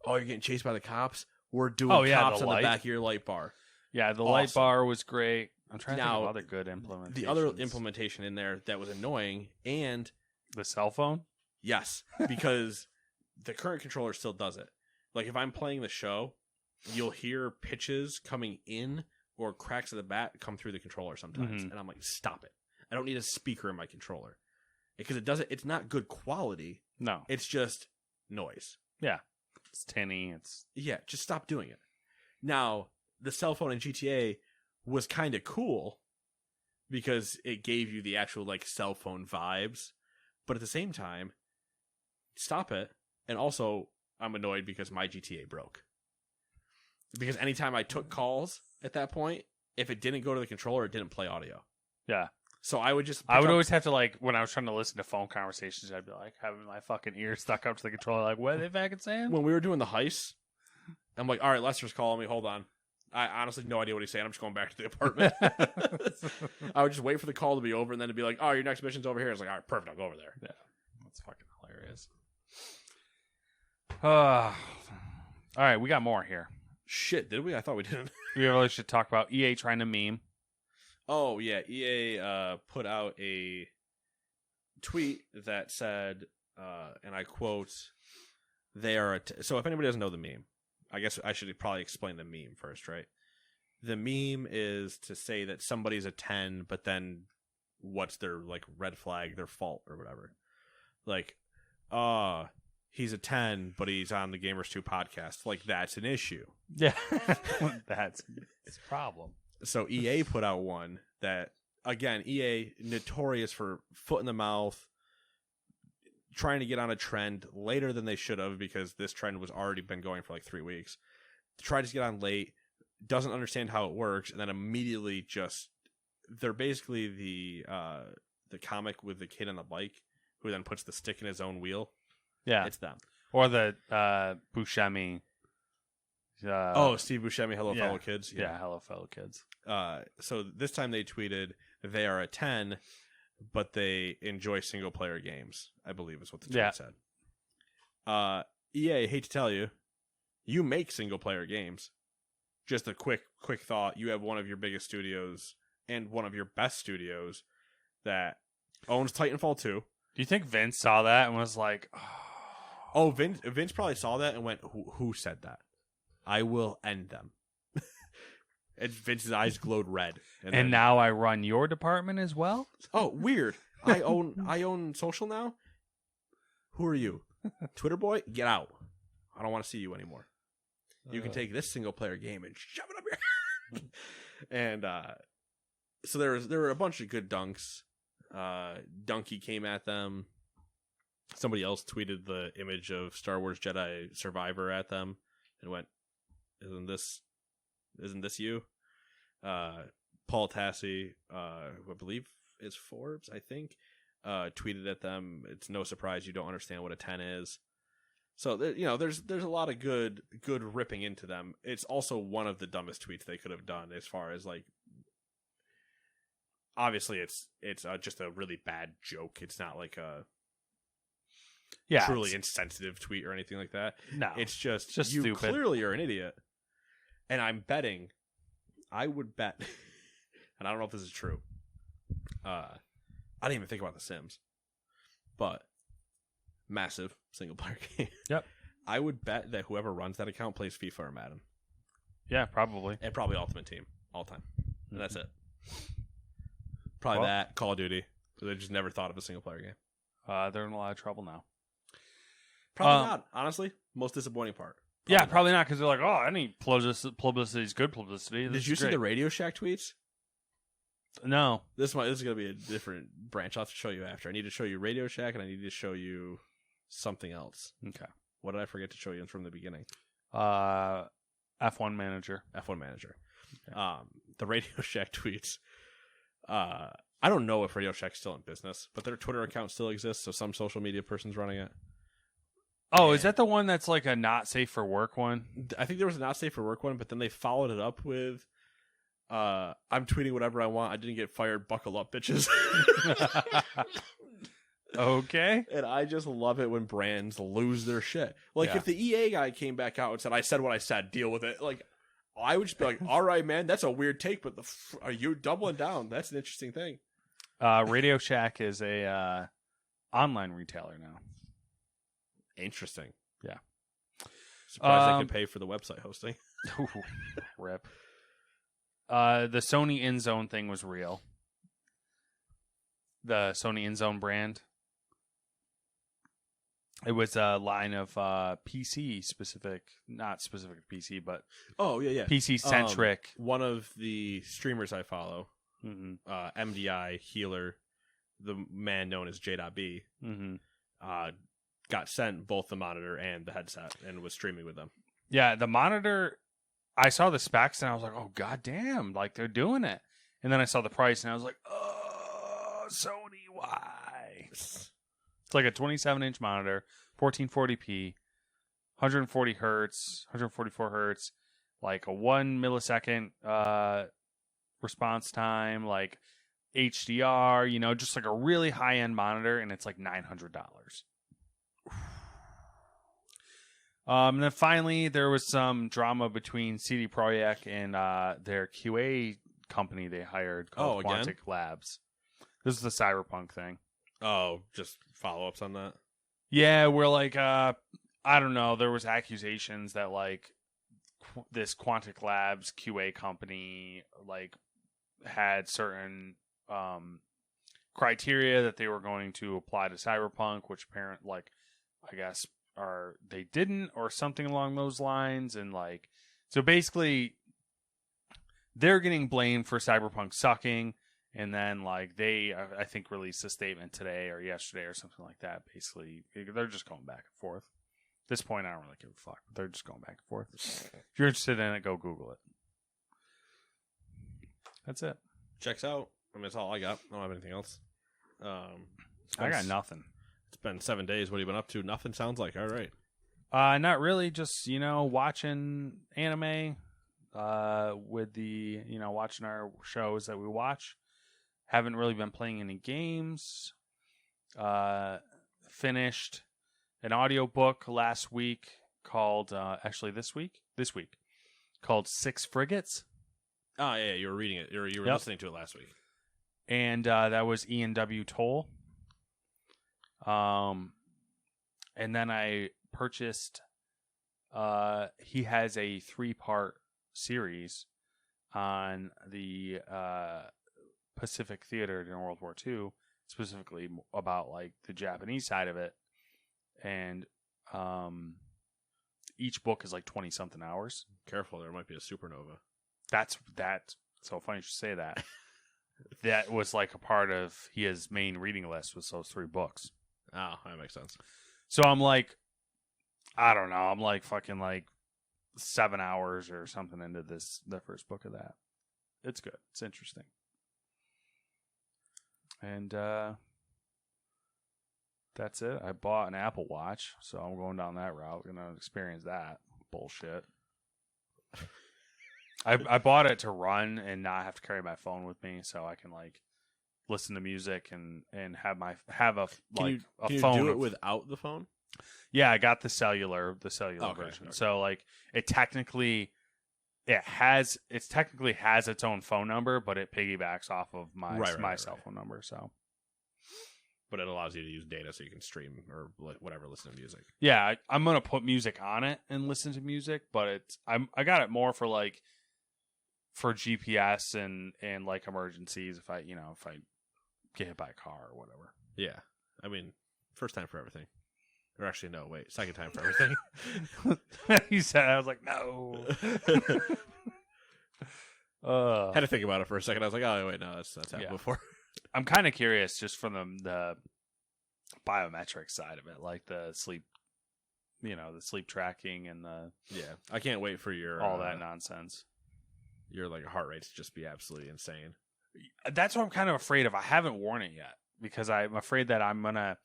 Oh, you're getting chased by the cops? We're doing cops on the back of your light bar. Yeah, the light bar was great. I'm trying to think of other good implementations. The other implementation in there that was annoying, and the cell phone? Yes, because the current controller still does it. Like, if I'm playing the show, you'll hear pitches coming in or cracks of the bat come through the controller sometimes. And I'm like, stop it. I don't need a speaker in my controller. Because it's not good quality. No. It's just noise. Yeah. It's tinny. Yeah, just stop doing it. Now, the cell phone in GTA was kind of cool because it gave you the actual, like, cell phone vibes. But at the same time, stop it. And also, I'm annoyed because my GTA broke. Because anytime I took calls at that point, if it didn't go to the controller, it didn't play audio. Yeah. So I would always have to, like, when I was trying to listen to phone conversations, I'd be like having my fucking ear stuck up to the controller, like, what are they fucking saying? When we were doing the heist, I'm like, all right, Lester's calling me, hold on. I honestly have no idea what he's saying. I'm just going back to the apartment. I would just wait for the call to be over and then to be like, oh, your next mission's over here. It's like, all right, perfect, I'll go over there. Yeah. That's fucking hilarious. All right, we got more here. Shit, did we? I thought we didn't. We really should talk about EA trying to meme. Oh, yeah. EA put out a tweet that said, and I quote, they are... So if anybody doesn't know the meme, I guess I should probably explain the meme first, right? The meme is to say that somebody's a 10, but then what's their, like, red flag, their fault, or whatever. Like, he's a 10, but he's on the Gamers 2 podcast. Like, that's an issue. Yeah. That's a problem. So EA put out one that, again, EA, notorious for foot in the mouth, trying to get on a trend later than they should have because this trend was already been going for like 3 weeks. Tried to get on late, doesn't understand how it works, and then immediately just... They're basically the comic with the kid on the bike who then puts the stick in his own wheel. Yeah. It's them. Or the Buscemi... Steve Buscemi, Hello Fellow Kids. Yeah, Hello Fellow Kids. So this time they tweeted they are a 10, but they enjoy single player games, I believe is what the tweet said. EA, hate to tell you, you make single player games. Just a quick thought. You have one of your biggest studios and one of your best studios that owns Titanfall 2. Do you think Vince saw that and was like, oh, Vince probably saw that and went, who said that? I will end them. And Vince's eyes glowed red. And now I run your department as well? Oh, weird. I own social now? Who are you? Twitter boy? Get out. I don't want to see you anymore. You can take this single player game and shove it up your And so there were a bunch of good dunks. Donkey came at them. Somebody else tweeted the image of Star Wars Jedi Survivor at them and went, Isn't this you? Paul Tassi, who I believe is Forbes, I think, tweeted at them, it's no surprise you don't understand what a 10 is. So, there's a lot of good ripping into them. It's also one of the dumbest tweets they could have done as far as, like, obviously it's just a really bad joke. It's not like a truly insensitive tweet or anything like that. No. It's just you stupid. Clearly are an idiot. And I would bet, and I don't know if this is true. I didn't even think about The Sims, but massive single player game. Yep. I would bet that whoever runs that account plays FIFA or Madden. Yeah, probably. And probably Ultimate Team all time. And that's it. Probably that, Call of Duty. They just never thought of a single player game. They're in a lot of trouble now. Probably not. Honestly, most disappointing part. Probably not, because they're like, oh, any publicity is good publicity. Did you see the Radio Shack tweets? No. This is going to be a different branch. I'll have to show you after. I need to show you Radio Shack, and I need to show you something else. Okay. What did I forget to show you from the beginning? F1 Manager. F1 Manager. Okay. The Radio Shack tweets. I don't know if Radio Shack's still in business, but their Twitter account still exists, so some social media person's running it. Oh, is that the one that's like a not safe for work one? I think there was a not safe for work one, but then they followed it up with, I'm tweeting whatever I want. I didn't get fired. Buckle up, bitches. Okay. And I just love it when brands lose their shit. Like, if the EA guy came back out and said, I said what I said, deal with it. Like, I would just be like, all right, man, that's a weird take, but are you doubling down? That's an interesting thing. Radio Shack is a online retailer now. Interesting. Yeah. Surprised they could pay for the website hosting. Ooh, rip. The Sony InZone thing was real. The Sony InZone brand. It was a line of PC specific, not specific to PC, but PC centric. One of the streamers I follow, MDI Healer, the man known as J.B, got sent both the monitor and the headset and was streaming with them. Yeah, the monitor, I saw the specs and I was like, oh, goddamn, like they're doing it. And then I saw the price and I was like, oh, Sony, why? It's like a 27-inch monitor, 1440p, 140 hertz, 144 hertz, like a 1 millisecond response time, like HDR, just like a really high-end monitor, and it's like $900. And then finally, there was some drama between CD Projekt and their QA company they hired called Quantic Labs. This is the Cyberpunk thing. Oh, just follow-ups on that? Yeah, we're like, I don't know. There was accusations that like this Quantic Labs QA company like had certain criteria that they were going to apply to Cyberpunk, which I guess they didn't, or something along those lines. And like, so basically they're getting blamed for Cyberpunk sucking. And then, like, they, I think, released a statement today or yesterday or something like that. Basically, they're just going back and forth. At this point, I don't really give a fuck. But they're just going back and forth. If you're interested in it, go Google it. That's it. Checks out. I mean, that's all I got. I don't have anything else. I got nothing. It's been 7 days. What have you been up to? Nothing sounds like. All right. Not really. Just, watching anime with the, watching our shows that we watch. Haven't really been playing any games. Finished an audiobook last week called, actually this week, called Six Frigates. Oh, yeah, you were reading it. You were listening to it last week. And that was Ian W. Toll. And then I purchased, he has a 3-part series on the Pacific theater during World War II, specifically about like the Japanese side of it, and each book is like 20-something hours. Careful, there might be a supernova. That's so funny you should say that. That was like a part of his main reading list, was those 3 books. Oh, that makes sense. So I'm like, I don't know, I'm like fucking like 7 hours or something into the first book of that. It's good. It's interesting. And that's it. I bought an Apple Watch, so I'm going down that route. Going to experience that bullshit. I bought it to run and not have to carry my phone with me, so I can like listen to music and have a phone. Can you do it without the phone? Yeah, I got the cellular version. Okay. So like it technically has its own phone number, but it piggybacks off of my cell phone number. So, but it allows you to use data so you can stream or whatever, listen to music. Yeah, I'm gonna put music on it and listen to music, but I got it more for like for GPS and like emergencies if I get hit by a car or whatever. Yeah, I mean, first time for everything. Or actually, no, wait. Second time for everything. You said, I was like, no. Had to think about it for a second. I was like, oh, wait, no, that's happened before. I'm kind of curious just from the biometric side of it, like the sleep, the sleep tracking and the I can't wait for your all that nonsense. Your like heart rate to just be absolutely insane. That's what I'm kind of afraid of. I haven't worn it yet because I'm afraid that I'm gonna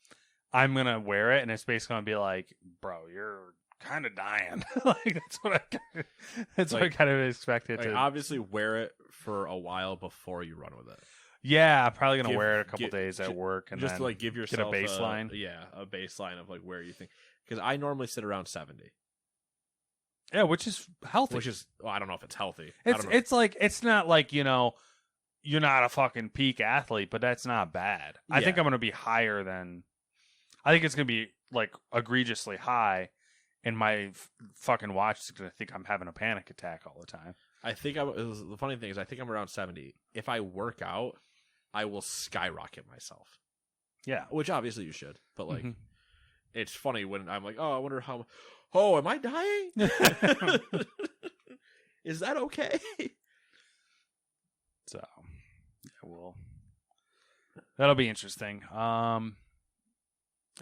wear it and it's basically gonna be like, bro, you're kind of dying. Like what I kind of expected. Like, to obviously wear it for a while before you run with it. Yeah, I'm probably gonna wear it a couple days at work and just then to like give yourself get a baseline. A baseline of like where you think, because I normally sit around 70. Yeah, which is healthy. I don't know if it's healthy. It's like, it's not like, you're not a fucking peak athlete, but that's not bad. Yeah. I think I'm going to be higher than, I think it's going to be like egregiously high, and my fucking watch is going to think I'm having a panic attack all the time. The funny thing is, I think I'm around 70. If I work out, I will skyrocket myself. Yeah. Which obviously you should, but like, it's funny when I'm like, oh, I wonder how. Oh, am I dying? Is that okay? So, that'll be interesting. And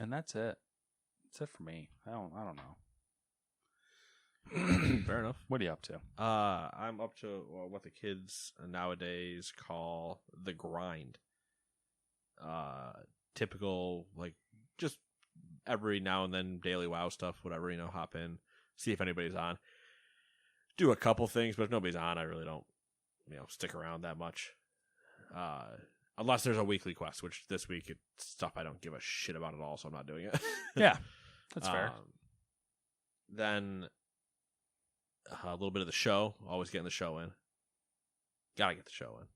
that's it. That's it for me. I don't know. Fair enough. What are you up to? I'm up to what the kids nowadays call the grind. Typical, like, just every now and then daily WoW stuff, whatever, hop in, see if anybody's on. Do a couple things, but if nobody's on, I really don't, stick around that much. Unless there's a weekly quest, which this week it's stuff I don't give a shit about at all, so I'm not doing it. Yeah, that's fair. Then a little bit of the show, always getting the show in. Gotta get the show in.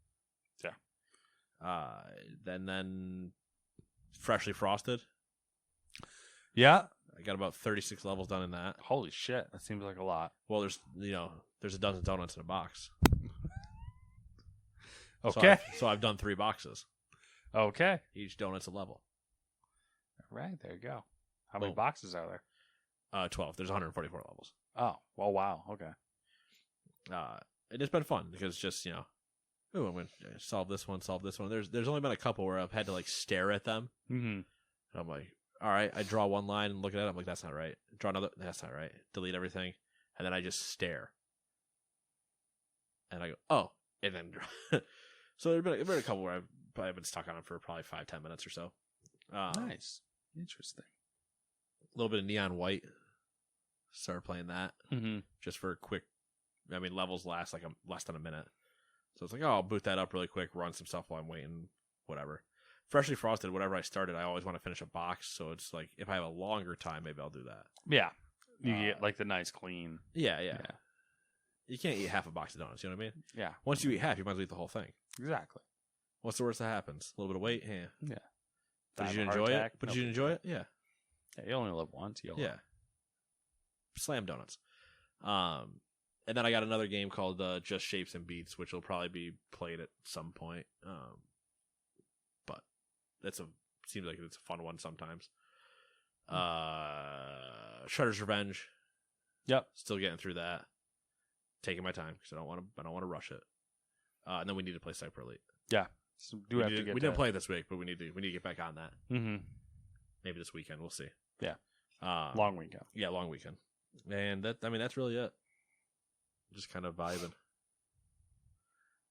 Yeah. Then Freshly Frosted. Yeah. I got about 36 levels done in that. Holy shit, that seems like a lot. Well, there's a dozen donuts in a box. Okay. So I've done 3 boxes. Okay. Each donut's a level. All right, there you go. How many boxes are there? 12. There's 144 levels. Oh, well, wow. Okay. It's been fun because just, I'm going to solve this one. There's only been a couple where I've had to, like, stare at them. Mm-hmm. And I'm like, all right, I draw one line and look at it. I'm like, that's not right. Draw another. That's not right. Delete everything. And then I just stare. And I go, oh. And then, so there's been a couple where I've been stuck on it for probably 5-10 minutes or so. Nice. Interesting. A little bit of Neon White. Started playing that. Mm-hmm. Just for a quick, levels last like less than a minute. So it's like, oh, I'll boot that up really quick, run some stuff while I'm waiting, whatever. Freshly Frosted, whatever I started, I always want to finish a box. So it's like, if I have a longer time, maybe I'll do that. Yeah. You get like the nice clean. Yeah. You can't eat half a box of donuts, you know what I mean? Yeah. Once you eat half, you might as well eat the whole thing. Exactly. What's the worst that happens? A little bit of weight? Yeah. But did you Heart enjoy attack? it? But did you enjoy it? Yeah. Yeah, you only live once. Yeah. Slam donuts. And then I got another game called Just Shapes and Beats, which will probably be played at some point. But seems like it's a fun one sometimes. Shredder's Revenge. Yep. Still getting through that. Taking my time because I don't want to rush it. And then we need to play Cyber Elite. Yeah. So we didn't play it this week, but we need to get back on that. Mm-hmm. Maybe this weekend. We'll see. Yeah. Long weekend. Yeah, long weekend. And that's really it. Just kind of vibing.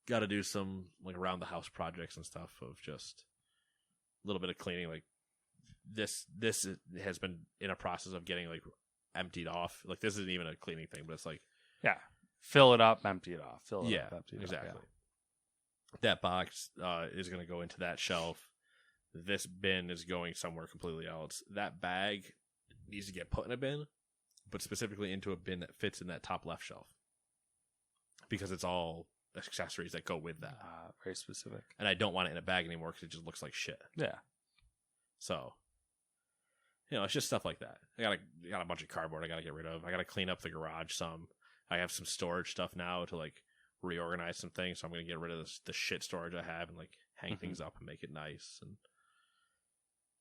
Got to do some like around the house projects and stuff of just a little bit of cleaning. Like this has been in a process of getting like emptied off. Like this isn't even a cleaning thing, but it's like, yeah, fill it up, empty it off. Fill it yeah, up, empty it exactly. off. Yeah. That box is going to go into that shelf. This bin is going somewhere completely else. That bag needs to get put in a bin, but specifically into a bin that fits in that top left shelf. Because it's all accessories that go with that. Very specific. And I don't want it in a bag anymore because it just looks like shit. Yeah. So, it's just stuff like that. I got a bunch of cardboard I got to get rid of. I got to clean up the garage some. I have some storage stuff now to like reorganize some things. So I'm going to get rid of the shit storage I have and like hang things up and make it nice. And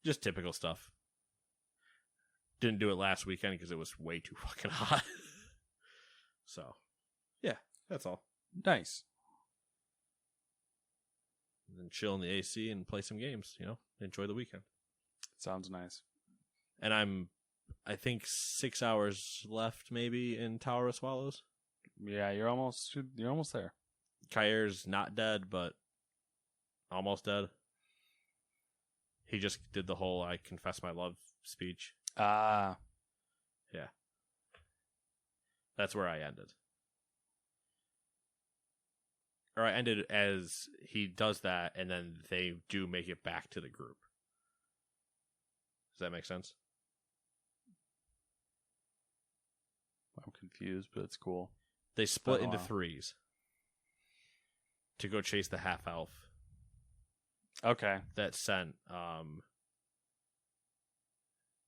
just typical stuff. Didn't do it last weekend because it was way too fucking hot. So, yeah, that's all. Nice. And then chill in the AC and play some games, enjoy the weekend. Sounds nice. And I think 6 hours left maybe in Tower of Swallows. Yeah, you're almost there. Kair's not dead, but almost dead. He just did the whole I confess my love speech. Ah. Yeah. That's where I ended. Or I ended as he does that, and then they do make it back to the group. Does that make sense? I'm confused, but it's cool. They split into threes to go chase the half-elf. Okay. That sent,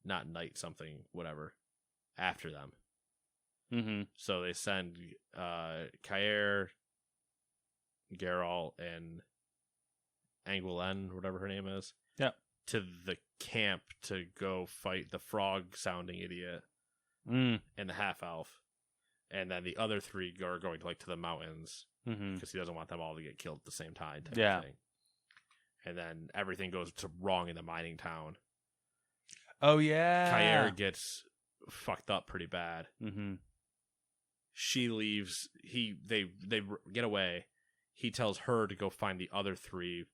not Knight something, whatever, after them. Mm-hmm. So they send Kair, Geralt, and Anguillen, whatever her name is, to the camp to go fight the frog-sounding idiot and the half-elf. And then the other three are going to the mountains because he doesn't want them all to get killed at the same time. Type of thing. And then everything goes wrong in the mining town. Oh, yeah. Kair gets fucked up pretty bad. Mm-hmm. She leaves. They get away. He tells her to go find the other three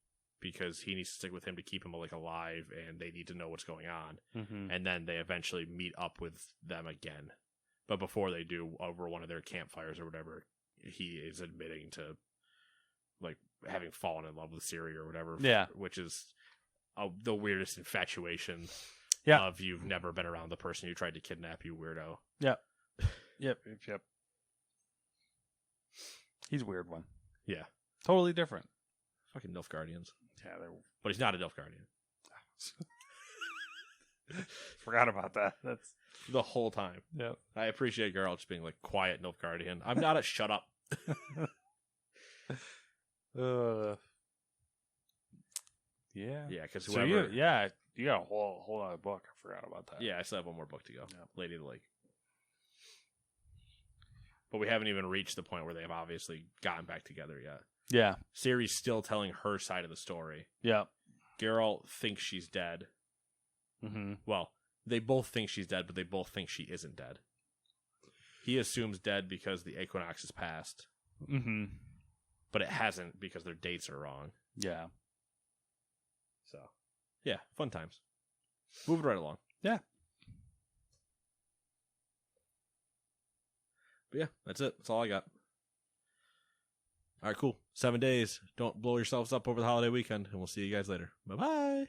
because he needs to stick with him to keep him alive, and they need to know what's going on. Mm-hmm. And then they eventually meet up with them again. But before they do, over one of their campfires or whatever, he is admitting to having fallen in love with Ciri or whatever. Yeah. Which is the weirdest infatuation of you've never been around the person who tried to kidnap you, weirdo. Yep. Yep. He's a weird one. Yeah. Totally different. Fucking Nilfgaardians. Yeah, but he's not a Nilfgaardian. Forgot about that. That's the whole time. Yep. I appreciate Geralt just being quiet Nilfgaardian. I'm not a shut up. Yeah. Yeah, because whoever. So you got a whole other book. I forgot about that. Yeah, I still have one more book to go. Yep. Lady of the Lake. But we haven't even reached the point where they have obviously gotten back together yet. Yeah. Ciri's still telling her side of the story. Yeah. Geralt thinks she's dead. Mm-hmm. Well, they both think she's dead, but they both think she isn't dead. He assumes dead because the equinox has passed. Mm-hmm. But it hasn't because their dates are wrong. Yeah. So, yeah, fun times. Moving right along. Yeah. But yeah, that's it. That's all I got. All right, cool. 7 days. Don't blow yourselves up over the holiday weekend, and we'll see you guys later. Bye-bye.